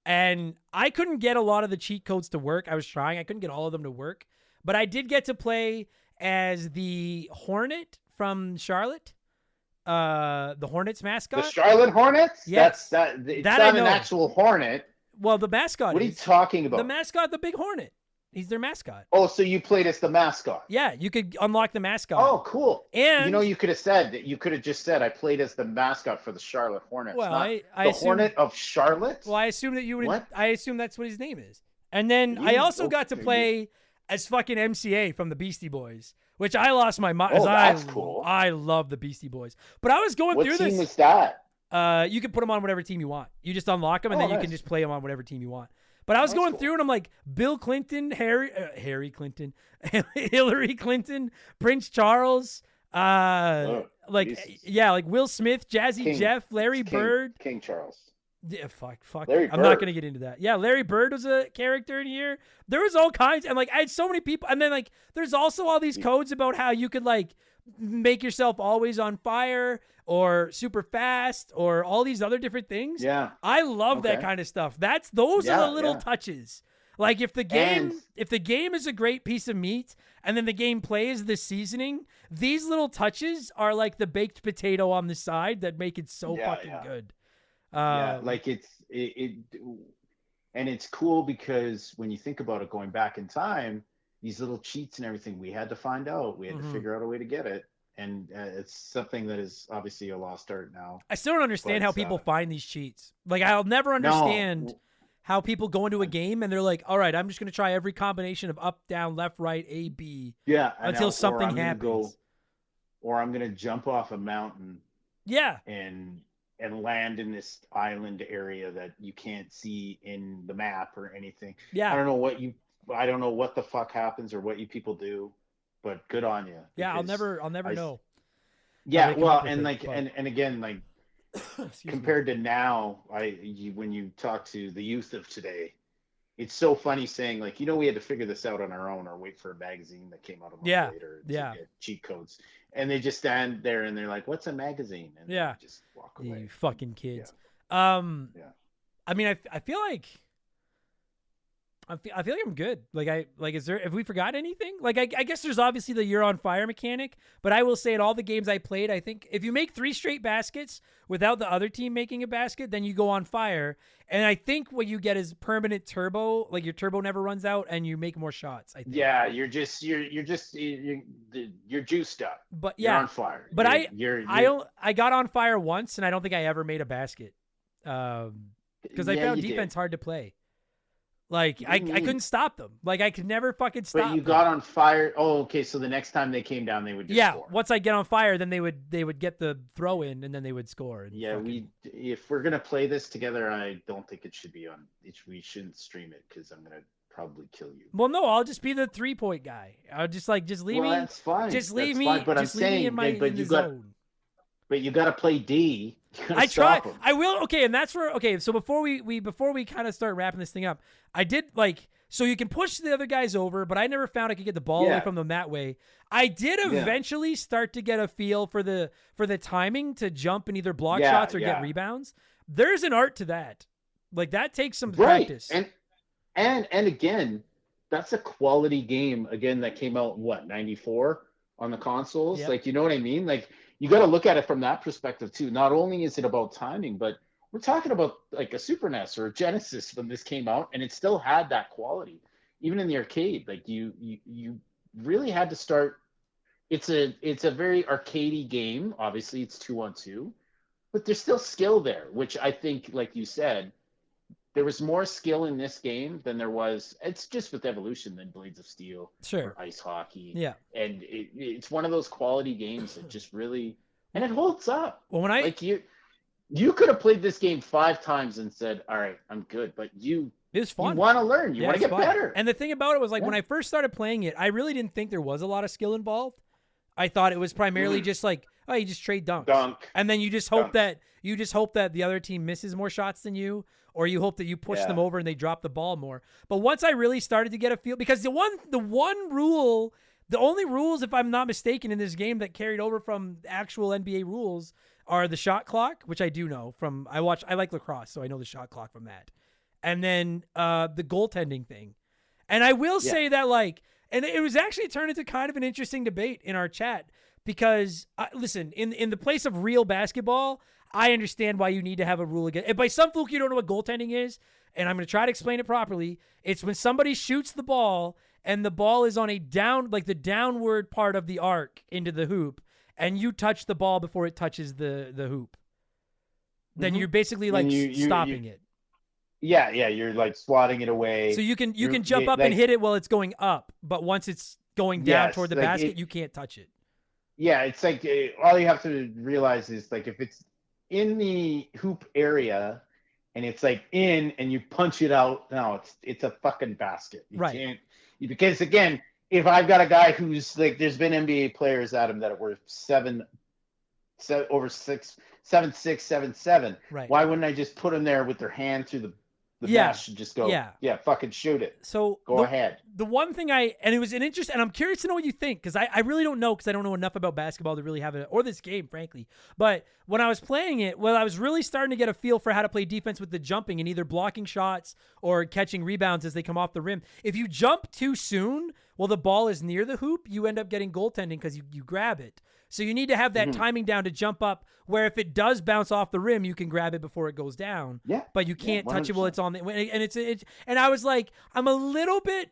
And I couldn't get a lot of the cheat codes to work. I was trying. I couldn't get all of them to work. But I did get to play as the Hornet from Charlotte. The Hornets mascot. The Charlotte Hornets? Yes. It's not an actual Hornet. Well, the mascot What are you talking about? The mascot, the big Hornet. He's their mascot. Oh, so you played as the mascot? Yeah, you could unlock the mascot. Oh, cool. And you could have just said I played as the mascot for the Charlotte Hornets. Well, I assume, Hornet of Charlotte. Well, I assume that you would. What? I assume that's what his name is. And then I also got to play as fucking MCA from the Beastie Boys, which I lost my mind. Oh, that's cool. I love the Beastie Boys, but I was going through this. What team was that? You can put them on whatever team you want. You just unlock them, and then you can just play them on whatever team you want. But I was going through, and I'm like, Bill Clinton, Harry Clinton, Hillary Clinton, Prince Charles, Will Smith, Jazzy Jeff, Larry Bird. King Charles. Yeah, fuck. I'm not going to get into that. Yeah, Larry Bird was a character in here. There was all kinds, and I had so many people. And then there's also all these codes about how you could make yourself always on fire or super fast or all these other different things. Yeah. I love that kind of stuff. Those are the little touches. If the game is a great piece of meat and then the game plays the seasoning, these little touches are like the baked potato on the side that make it so fucking good. It's cool because when you think about it going back in time, these little cheats and everything we had to find out. We had to figure out a way to get it. And it's something that is obviously a lost art now. I still don't understand how people find these cheats. I'll never understand how people go into a game and they're like, all right, I'm just going to try every combination of up, down, left, right, A, B. Yeah. Until something happens. Or I'm going to jump off a mountain. Yeah. And land in this island area that you can't see in the map or anything. Yeah. I don't know what the fuck happens or what you people do, but good on you. Yeah, I'll never know. Yeah, well, and again, compared to now, when you talk to the youth of today, it's so funny saying we had to figure this out on our own or wait for a magazine that came out a month later to get cheat codes. And they just stand there and they're like, "What's a magazine?" And they just walk away. You fucking kids. Yeah. I mean, I feel like I'm good. Have we forgot anything? I guess there's obviously the you're on fire mechanic, but I will say in all the games I played, I think if you make 3 straight baskets without the other team making a basket, then you go on fire. And I think what you get is permanent turbo, your turbo never runs out and you make more shots. I think. Yeah, you're juiced up. But you're on fire. But I got on fire once and I don't think I ever made a basket. Because I found defense hard to play. I couldn't stop them. I could never fucking stop them. But you got on fire. Oh, okay. So the next time they came down, they would just score. Once I get on fire, then they would get the throw in, and then they would score. If we're gonna play this together, I don't think it should be on. We shouldn't stream it because I'm gonna probably kill you. Well, no, I'll just be the 3-point guy. I'll just leave me. That's fine. Just leave me. But I'm saying, but you got to play D. I try. I will. Okay, and that's where. Okay, so before we kind of start wrapping this thing up, I did so you can push the other guys over, but I never found I could get the ball away from them that way. I did eventually start to get a feel for the timing to jump and either block shots or get rebounds. There's an art to that. Like that takes some Right. practice. And again, that's a quality game again that came out what 94 on the consoles. Yep. Like, you know what I mean? Like, you got to look at it from that perspective too. Not only is it about timing, but we're talking about like a Super NES or a Genesis when this came out, and it still had that quality, even in the arcade. Like you really had to start. It's a very arcadey game. Obviously, it's 2-on-2, but there's still skill there, which I think, like you said, there was more skill in this game than there was. It's just with Evolution than Blades of Steel Sure. or Ice Hockey. Yeah. And it's one of those quality games that just really, and it holds up. Well, when like you could have played this game 5 times and said, all right, I'm good. But it was fun. You want to learn. You want to get better. And the thing about it was, like, when I first started playing it, I really didn't think there was a lot of skill involved. I thought it was primarily just like, oh, you just trade dunks. And then you just hope that the other team misses more shots than you, or you hope that you push them over and they drop the ball more. But once I really started to get a feel, because the only rules, if I'm not mistaken, in this game that carried over from actual NBA rules are the shot clock, which I do know from, I like lacrosse, so I know the shot clock from that. And then the goaltending thing. And I will say that, like, and it was actually turned into kind of an interesting debate in our chat, because listen, in the place of real basketball, I understand why you need to have a rule again. If by some fluke you don't know what goaltending is, and I'm going to try to explain it properly, it's when somebody shoots the ball and the ball is on a the downward part of the arc into the hoop, and you touch the ball before it touches the hoop. Then you're basically like stopping it. Yeah, you're like swatting it away. So you can jump up and hit it while it's going up, but once it's going down toward the basket, you can't touch it. Yeah, it's like all you have to realize is, like, if it's in the hoop area and it's like in and you punch it out, no, it's a fucking basket. You can't, because again, if I've got a guy who's like, there's been NBA players, Adam, that were 7'6", 7'7". Right. Why wouldn't I just put them there with their hand through the mesh and just go, fucking shoot it. So go ahead. The one thing and it was an interest, and I'm curious to know what you think, because I really don't know, because I don't know enough about basketball to really have it, or this game, frankly. But when I was playing it, I was really starting to get a feel for how to play defense with the jumping and either blocking shots or catching rebounds as they come off the rim. If you jump too soon, while the ball is near the hoop, you end up getting goaltending because you grab it. So you need to have that timing down to jump up, where if it does bounce off the rim, you can grab it before it goes down. Yeah. But you can't touch it while it's on the, and I was like, I'm a little bit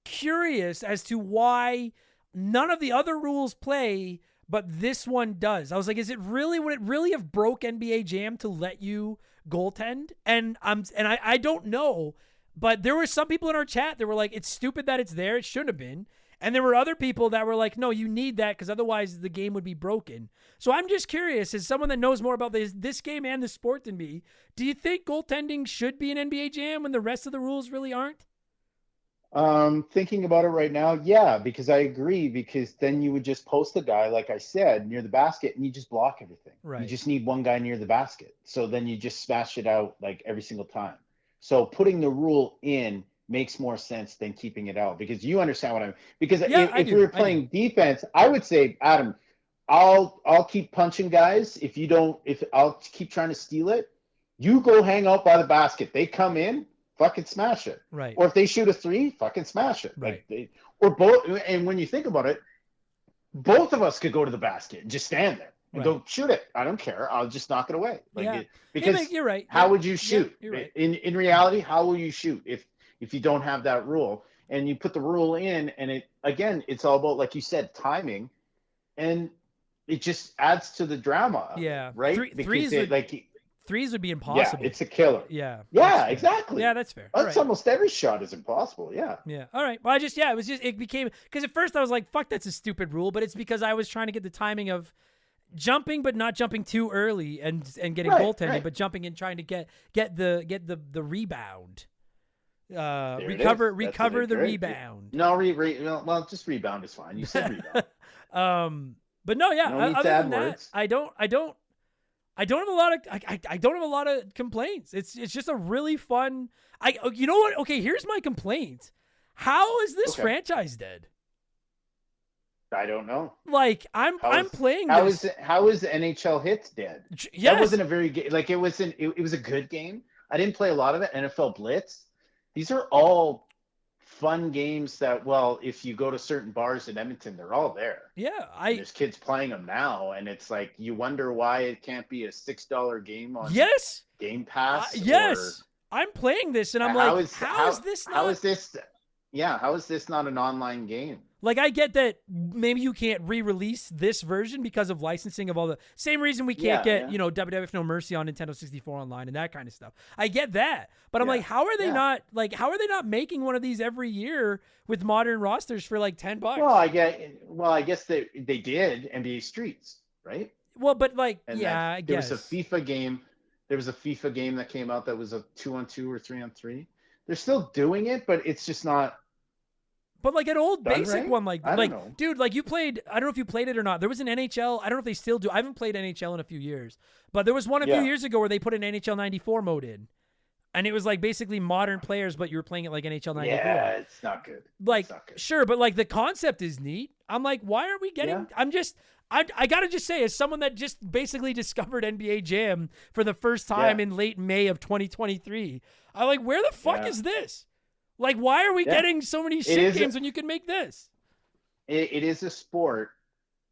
curious as to why none of the other rules play, but this one does. I was like, would it really have broke NBA Jam to let you goaltend? And I don't know, but there were some people in our chat that were like, it's stupid that it's there. It shouldn't have been. And there were other people that were like, no, you need that because otherwise the game would be broken. So I'm just curious, as someone that knows more about this game and the sport than me, do you think goaltending should be an NBA Jam when the rest of the rules really aren't? Thinking about it right now, yeah, because I agree, because then you would just post a guy, like I said, near the basket and you just block everything. Right. You just need one guy near the basket. So then you just smash it out like every single time. So putting the rule in makes more sense than keeping it out, because you understand what because if we were playing defense, I would say, Adam, I'll keep punching guys. If I'll keep trying to steal it, you go hang out by the basket. They come in, fucking smash it. Right. Or if they shoot a 3, fucking smash it. Right. Or both. And when you think about it, both of us could go to the basket and just stand there and go shoot it. I don't care. I'll just knock it away. Because you're right. How would you shoot? You're right. In reality, how will you shoot if you don't have that rule? And you put the rule in, and it's all about, like you said, timing, and it just adds to the drama. Yeah. Right. Threes would be impossible. Yeah, it's a killer. Yeah. Yeah, exactly. Yeah, that's fair. That's almost every shot is impossible. Yeah. Yeah. All right. Well, it became, because at first I was like, fuck, that's a stupid rule, but it's because I was trying to get the timing of jumping, but not jumping too early and getting goaltending, but jumping and trying to get the rebound. Recover the rebound. No, just rebound is fine. You said rebound. But no, yeah. No need to add words. I don't have a lot of complaints. It's just a really fun. You know what? Okay, here's my complaint. How is this franchise dead? I don't know. Like I'm playing. How is NHL Hitz dead? Yes. That wasn't a very good. Like it was a good game, I didn't play a lot of it. NFL Blitz. These are all fun games that, well, if you go to certain bars in Edmonton, they're all there. Yeah, And there's kids playing them now, and it's like you wonder why it can't be a $6 game on Game Pass. Yes, I'm playing this, and I'm like, how is this not? How is this? Yeah, how is this not an online game? Like, I get that maybe you can't re-release this version because of licensing of all the same reason we can't get, you know, WWF No Mercy on Nintendo 64 online and that kind of stuff. I get that. But I'm like, how are they not making one of these every year with modern rosters for like $10? Well, I guess they did NBA Streets, right? Well, but like, and I guess. There was a FIFA game. There was a FIFA game that came out that was a 2-on-2 or 3-on-3. They're still doing it, but it's just not. But like an old basic right? one, like know. Dude, like you played. I don't know if you played it or not. There was an NHL. I don't know if they still do. I haven't played NHL in a few years, but there was one a few years ago where they put an NHL 94 mode in, and it was like basically modern players, but you were playing it like NHL 94. Yeah, it's not good. Like, sure, but like the concept is neat. I'm like, why aren't we getting? Yeah. I gotta just say, as someone that just basically discovered NBA Jam for the first time in late May of 2023, I'm like, where the fuck is this? Like, why are we getting so many shit games when you can make this? It is a sport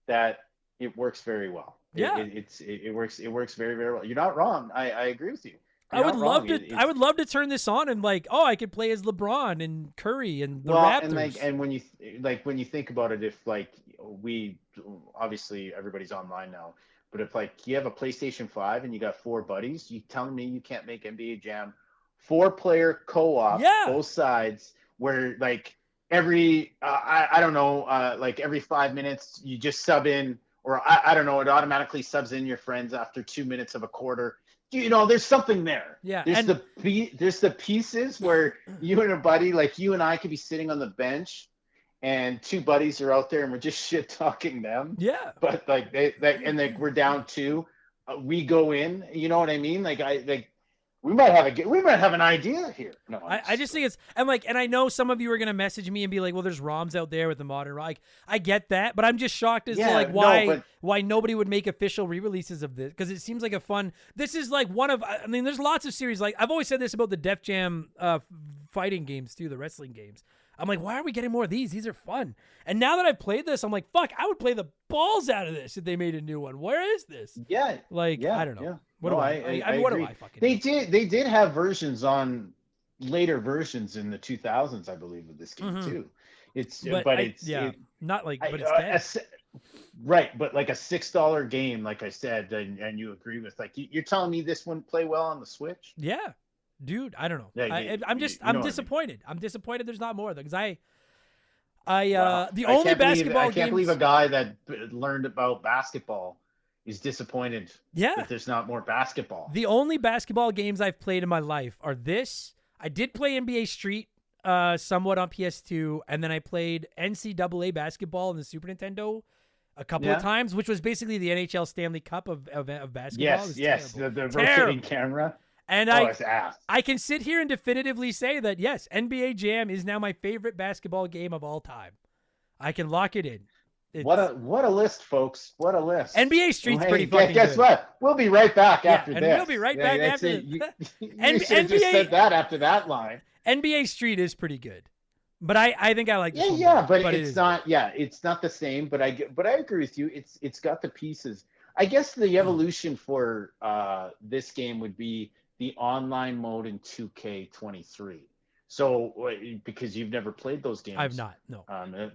that it works very well. Yeah, it works very, very well. You're not wrong. I agree with you. I would love to turn this on and like, oh, I could play as LeBron and Curry and the Raptors. And when you think about it, if like we obviously everybody's online now, but if like you have a PlayStation 5 and you got 4 buddies, you telling me you can't make NBA Jam 4-player co-op, both sides, where like every I don't know, like every 5 minutes you just sub in, or I don't know, it automatically subs in your friends after 2 minutes of a quarter. You know, there's something there. Yeah, there's the pieces where you and a buddy, like you and I, could be sitting on the bench, and 2 buddies are out there, and we're just shit talking them. Yeah, but like we're down 2, we go in. You know what I mean? We might have an idea here. No, I just think it's, and I know some of you are gonna message me and be like, well, there's ROMs out there with the modern. Like, I get that, but I'm just shocked as to like why nobody would make official re-releases of this, because it seems like a fun. This is like one of. I mean, there's lots of series. Like, I've always said this about the Def Jam fighting games too, the wrestling games. I'm like, why are we getting more of these? These are fun. And now that I've played this, I'm like, fuck, I would play the balls out of this if they made a new one. Where is this? Yeah. Like, I don't know. Yeah. What do I fucking know? They did have versions on later versions in the 2000s, I believe, of this game too. It's right, but like a $6 game, like I said, and you agree with, like, you're telling me this wouldn't play well on the Switch? Yeah. Dude, I don't know. Yeah, I'm disappointed. I mean? I'm disappointed there's not more, because the only basketball games. I can't believe a guy that learned about basketball is disappointed that there's not more basketball. The only basketball games I've played in my life are this. I did play NBA Street somewhat on PS2, and then I played NCAA basketball in the Super Nintendo a couple of times, which was basically the NHL Stanley Cup of basketball. Yes, the rotating camera. And I can sit here and definitively say that, yes, NBA Jam is now my favorite basketball game of all time. I can lock it in. What a list, folks. What a list. NBA Street's pretty fucking guess good. What? We'll be right back after this. We'll be right back after this. You should have just said that after that line. NBA Street is pretty good. But I think I like this one but more. it's not it's not the same, but I agree with you. It's got the pieces. I guess the evolution for this game would be the online mode in 2K23. So, because you've never played those games. I've not, no.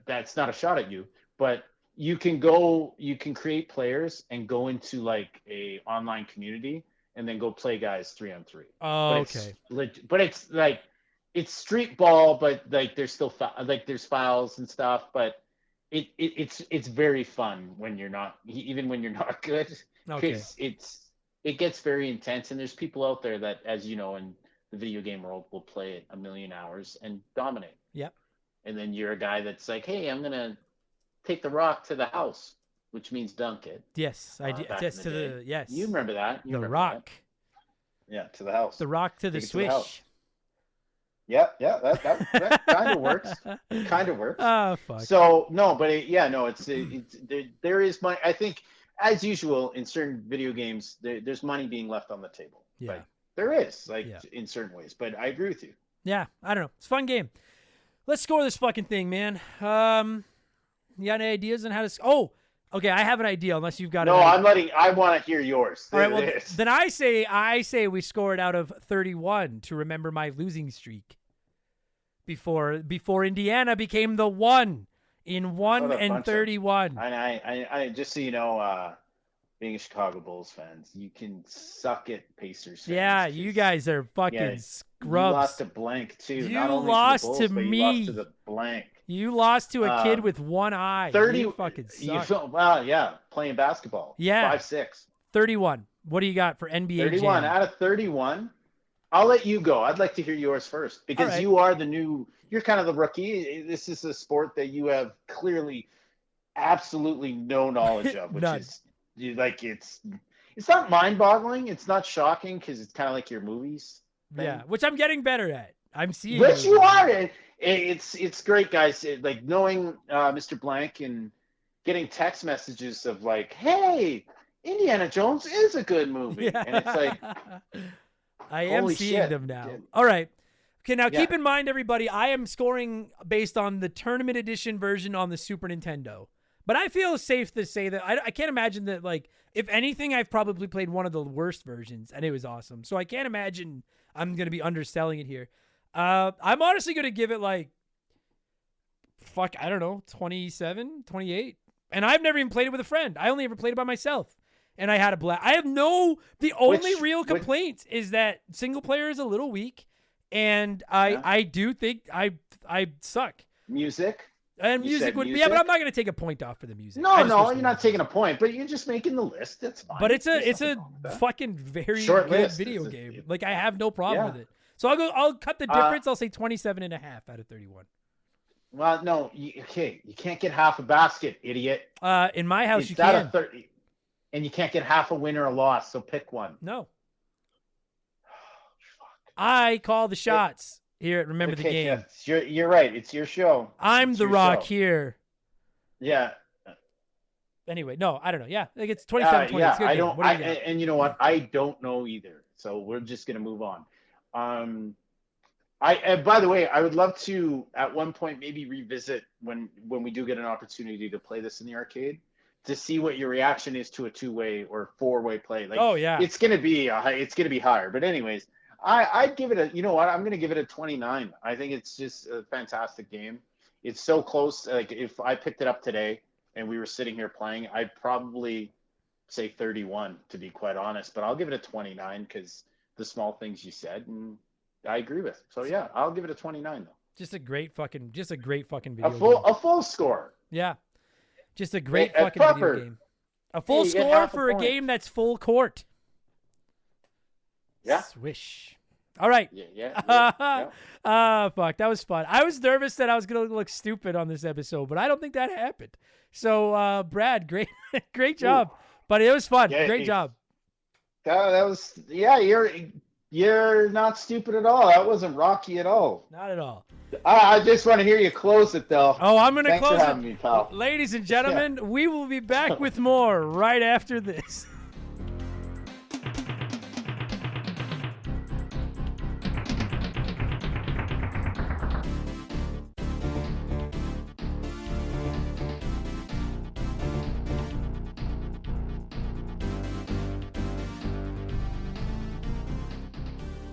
That's not a shot at you, but you can create players and go into like a online community and then go play guys 3-on-3. Oh, okay. But it's like, it's street ball, but like there's still there's fouls and stuff, but it's very fun when you're not, even when you're not good, because it gets very intense, and there's people out there that, as you know, in the video game world, will play it 1,000,000 hours and dominate. Yep. And then you're a guy that's like, hey, I'm gonna take the rock to the house, which means dunk it. Yes, I did. Yes, yes. You remember that? The rock. That. Yeah, to the house. The rock to the swish. Yeah, that kind of works. Kind of works. Oh fuck. So no, but it's there is money. I think, as usual in certain video games, there's money being left on the table. Yeah. Like, There is, like, Yeah. in certain ways, but I agree with you. Yeah, I don't know. It's a fun game. Let's score this fucking thing, man. You got any ideas on how to? Oh, okay. I have an idea. Unless you've got. No, I want to hear yours. All right. Well, then I say we score it out of 31 to remember my losing streak. Before Indiana became the 1 in 1 and 31. I just so you know, being a Chicago Bulls fans, you can suck at Pacers fans. Yeah, you guys are fucking scrubs. You lost to blank too. You Not only lost to, the Bulls, to but me. You lost to the blank. You lost to a kid with one eye. 30. You fucking suck. You feel, well, yeah, playing basketball. Yeah. 5'6". 31. What do you got for NBA 31 Jam? out of 31. I'll let you go. I'd like to hear yours first because right. you are you're kind of the rookie. This is a sport that you have clearly absolutely no knowledge of, which is like, it's not mind-boggling. It's not shocking because it's kind of like your movies thing. Yeah, which I'm getting better at. I'm seeing which you are. It's great, guys. Like knowing Mr. Blank and getting text messages of like, hey, Indiana Jones is a good movie. Yeah. And it's like, I am holy seeing shit. them now. Yeah. All right. Okay, now Yeah. keep in mind, everybody, I am scoring based on the tournament edition version on the Super Nintendo. But I feel safe to say that I can't imagine that, like, if anything, I've probably played one of the worst versions, and it was awesome. So I can't imagine I'm going to be underselling it here. I'm honestly going to give it, like, I don't know, 27, 28. And I've never even played it with a friend. I only ever played it by myself. And I had a blast. The only real complaint is that single player is a little weak. And I do think I suck. Music. And music would be, yeah, but I'm not going to take a point off for the music. No, you're not taking a point, but you're just making the list. That's fine. But it's a fucking very short good list. Video game. Like, I have no problem with it. So I'll cut the difference. I'll say 27.5 out of 31. Well, no, you can't get half a basket, idiot. In my house, It's you can. 30, and you can't get half a win or a loss, so pick one. No. I call the shots here at Remember the Game. Yeah, you're right. It's your show. I'm the rock here. Yeah. Anyway, no, I don't know. Yeah, like it's 27-20. Yeah, It's a good game. And you know what? I don't know either. So we're just gonna move on. By the way, I would love to at one point maybe revisit when we do get an opportunity to play this in the arcade to see what your reaction is to a 2-way or 4-way play. Like, oh yeah, it's gonna be higher. But anyways, I'd give it I'm gonna give it a 29. I think it's just a fantastic game. It's so close. Like, if I picked it up today and we were sitting here playing, I'd probably say 31 to be quite honest. But I'll give it a 29 because the small things you said and I agree with. So yeah, I'll give it a 29 though. Just a great fucking video game. A full score. Yeah. Just a great fucking video game. A full score for a game that's full court. Yeah. Swish. All right. Yeah. Fuck. That was fun. I was nervous that I was going to look stupid on this episode, but I don't think that happened. So, Brad, great job. But it was fun. Yeah, great job. That was, you're not stupid at all. That wasn't rocky at all. Not at all. I just want to hear you close it, though. Oh, I'm going to close for having me, pal. Ladies and gentlemen, we will be back with more right after this.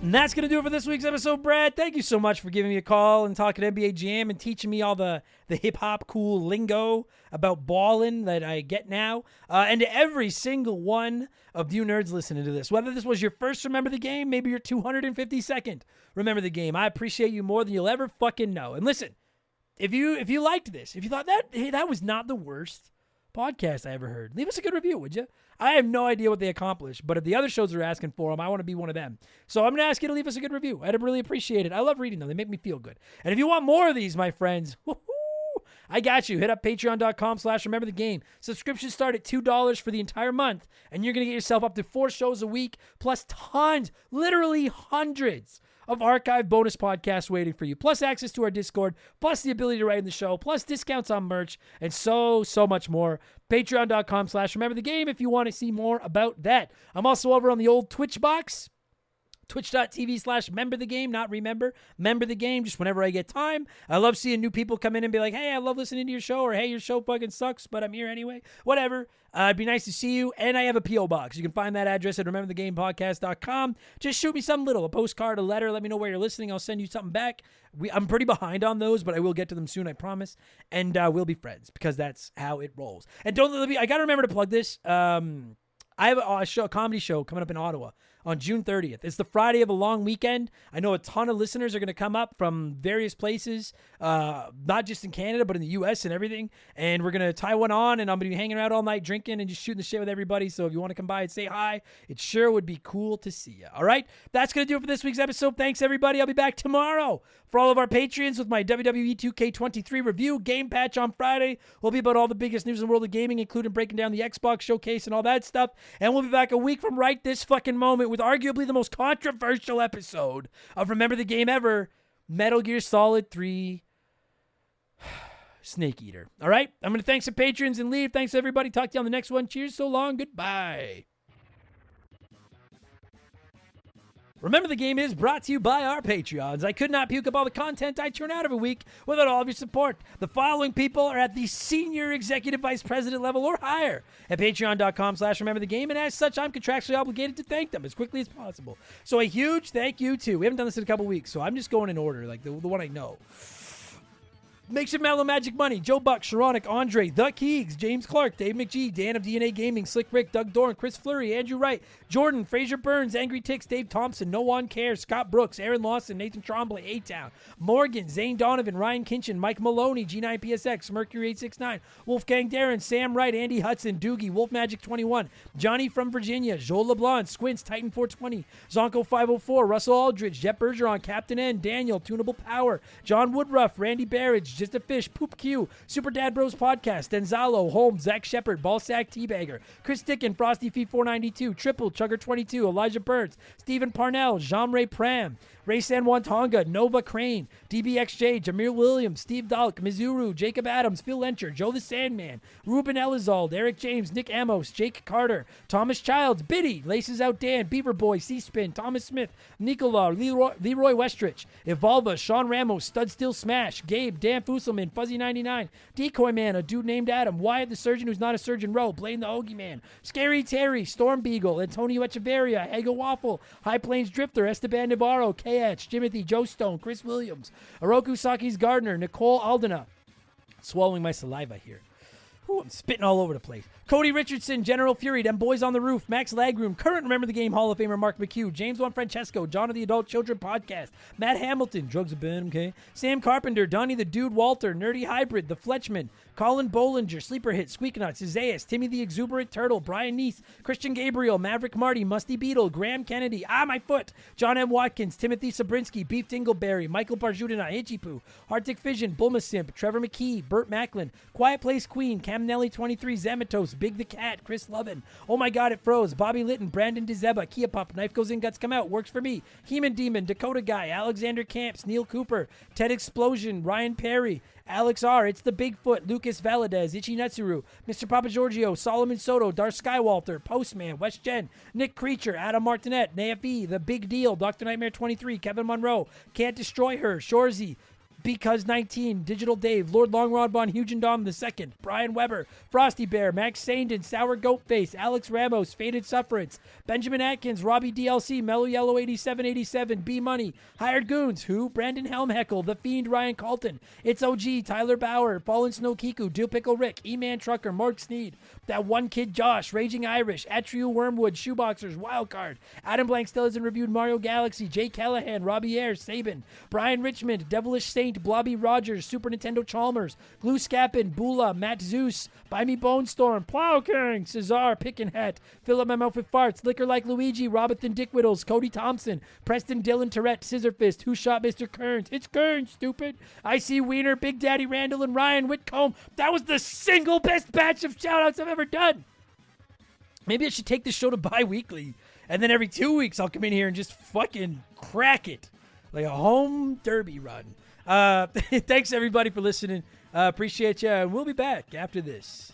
And that's going to do it for this week's episode, Brad. Thank you so much for giving me a call and talking NBA Jam and teaching me all the hip-hop cool lingo about ballin' that I get now. And to every single one of you nerds listening to this, whether this was your first Remember the Game, maybe your 252nd Remember the Game, I appreciate you more than you'll ever fucking know. And listen, if you liked this, if you thought that was not the worst podcast I ever heard, leave us a good review, would you? I have no idea what they accomplished, but if the other shows are asking for them, I want to be one of them. So I'm going to ask you to leave us a good review. I'd really appreciate it. I love reading them. They make me feel good. And if you want more of these, my friends, I got you. Hit up patreon.com/remember the game. Subscriptions start at $2 for the entire month, and you're going to get yourself up to 4 shows a week, plus tons, literally hundreds of archive bonus podcasts waiting for you, plus access to our Discord, plus the ability to write in the show, plus discounts on merch, and so much more. Patreon.com/remember the game if you want to see more about that. I'm also over on the old Twitch box. Twitch.tv/member the game, not remember. Member the game, just whenever I get time. I love seeing new people come in and be like, hey, I love listening to your show, or hey, your show fucking sucks, but I'm here anyway. Whatever. It'd be nice to see you. And I have a P.O. box. You can find that address at rememberthegamepodcast.com. Just shoot me something little, a postcard, a letter. Let me know where you're listening. I'll send you something back. I'm pretty behind on those, but I will get to them soon, I promise. And we'll be friends because that's how it rolls. And don't let me, I got to remember to plug this. I have a comedy show coming up in Ottawa on June 30th. It's the Friday of a long weekend. I know a ton of listeners are going to come up from various places, not just in Canada, but in the U.S. and everything. And we're going to tie one on, and I'm going to be hanging out all night drinking and just shooting the shit with everybody. So if you want to come by and say hi, it sure would be cool to see you. All right? That's going to do it for this week's episode. Thanks, everybody. I'll be back tomorrow for all of our Patreons with my WWE 2K23 review. Game Patch on Friday will be about all the biggest news in the world of gaming, including breaking down the Xbox showcase and all that stuff. And we'll be back a week from right this fucking moment with arguably the most controversial episode of Remember the Game ever, Metal Gear Solid 3 Snake Eater. All right? I'm going to thank some patrons and leave. Thanks, everybody. Talk to you on the next one. Cheers, so long. Goodbye. Remember the Game is brought to you by our Patreons. I could not puke up all the content I turn out every week without all of your support. The following people are at the senior executive vice president level or higher at patreon.com/remember the game, and as such, I'm contractually obligated to thank them as quickly as possible. So a huge thank you to, we haven't done this in a couple weeks, so I'm just going in order, like the one I know. Makes It Mellow Magic Money, Joe Buck, Sharonic, Andre, The Keegs, James Clark, Dave McGee, Dan of DNA Gaming, Slick Rick, Doug Dorn, Chris Fleury, Andrew Wright, Jordan, Fraser Burns, Angry Ticks, Dave Thompson, No One Cares, Scott Brooks, Aaron Lawson, Nathan Trombley, A-Town, Morgan, Zane Donovan, Ryan Kinchin, Mike Maloney, G9PSX, Mercury 869, Wolfgang Darren, Sam Wright, Andy Hudson, Doogie, Wolf Magic 21, Johnny from Virginia, Joel LeBlanc, Squints, Titan 420, Zonko 504, Russell Aldridge, Jeff Bergeron, Captain N, Daniel, Tunable Power, John Woodruff, Randy Barrage, Just a Fish, Poop Q, Super Dad Bros Podcast, Denzalo, Holmes, Zach Shepard, Ballsack Teabagger, Chris Dickin, Frosty Fee 492, Triple, Chugger 22, Elijah Burns, Stephen Parnell, Jean-Ray Pram, Ray San Juan Tonga, Nova Crane, DBXJ, Jameer Williams, Steve Dalk, Mizuru, Jacob Adams, Phil Lencher, Joe the Sandman, Ruben Elizald, Eric James, Nick Amos, Jake Carter, Thomas Childs, Biddy, Laces Out Dan, Beaver Boy, C-Spin, Thomas Smith, Nicola, Leroy Westrich, Evolva, Sean Ramos, Stud Steel Smash, Gabe, Dan Fusselman, Fuzzy 99, Decoy Man, a dude named Adam, Wyatt the Surgeon who's not a surgeon, Rowe, Blaine the Hoagie Man, Scary Terry, Storm Beagle, Antonio Echeverria, Ego Waffle, High Plains Drifter, Esteban Navarro, KH, Jimothy, Joe Stone, Chris Williams, Oroku Saki's Gardner, Nicole Aldena. Swallowing my saliva here. Ooh, I'm spitting all over the place. Cody Richardson, General Fury, Them Boys on the Roof, Max Lagroom, current Remember the Game Hall of Famer Mark McHugh, James Juan Francesco, John of the Adult Children Podcast, Matt Hamilton, Drugs of Ben, okay, Sam Carpenter, Donnie the Dude Walter, Nerdy Hybrid, The Fletchman, Colin Bollinger, Sleeper Hit, Squeaknuts, Isaias, Timmy the Exuberant Turtle, Brian Neese, Christian Gabriel, Maverick Marty, Musty Beetle, Graham Kennedy, my foot, John M. Watkins, Timothy Sabrinsky, Beef Dingleberry, Michael Barjudina, Hitchy Poo, Arctic Vision, Bulma Simp, Trevor McKee, Burt Macklin, Quiet Place Queen, Cam Nelly 23, Zamatos, Big the Cat, Chris Lovin, Oh My God It Froze, Bobby Litton, Brandon DeZeba, Kia Pup, Knife Goes In, Guts Come Out, Works For Me, Heman Demon, Dakota Guy, Alexander Camps, Neil Cooper, Ted Explosion, Ryan Perry, Alex R., It's the Bigfoot, Lucas Valadez, Ichi Natsuru, Mr. Papa Giorgio, Solomon Soto, Darth Skywalter, Postman, West Jen, Nick Creature, Adam Martinet, Nafe, The Big Deal, Dr. Nightmare 23, Kevin Monroe, Can't Destroy Her, Shorzy, Because 19, Digital Dave, Lord Longrod Von Hugendom II, Brian Weber, Frosty Bear, Max Sandin, Sour Goatface, Alex Ramos, Faded Sufferance, Benjamin Atkins, Robbie DLC, Mellow Yellow 8787, B Money, Hired Goons, Who, Brandon Helmheckle, The Fiend, Ryan Colton, It's OG, Tyler Bauer, Fallen Snow Kiku, Dill Pickle Rick, E-Man Trucker, Mark Sneed, That One Kid Josh, Raging Irish, Atriu Wormwood, Shoeboxers, Wildcard, Adam Blank Stellas and Reviewed Mario Galaxy, Jay Callahan, Robbie Ayers, Sabin, Brian Richmond, Devilish Saint, Blobby Rogers, Super Nintendo Chalmers, Glue Scappin, Bula, Matt Zeus, Buy Me Bone Storm, Plow King, Cesar, Pickin' Hat, Fill Up My Mouth with Farts, Liquor Like Luigi, Robinson Dick Whittles, Cody Thompson, Preston Dylan Tourette, Scissor Fist, Who Shot Mr. Kearns? It's Kearns, stupid. I.C. Wiener, Big Daddy Randall, and Ryan Whitcomb. That was the single best batch of shout-outs I've ever done. Maybe I should take this show to bi-weekly, and then every 2 weeks I'll come in here and just fucking crack it like a home derby run. Thanks everybody for listening. Appreciate you. And we'll be back after this.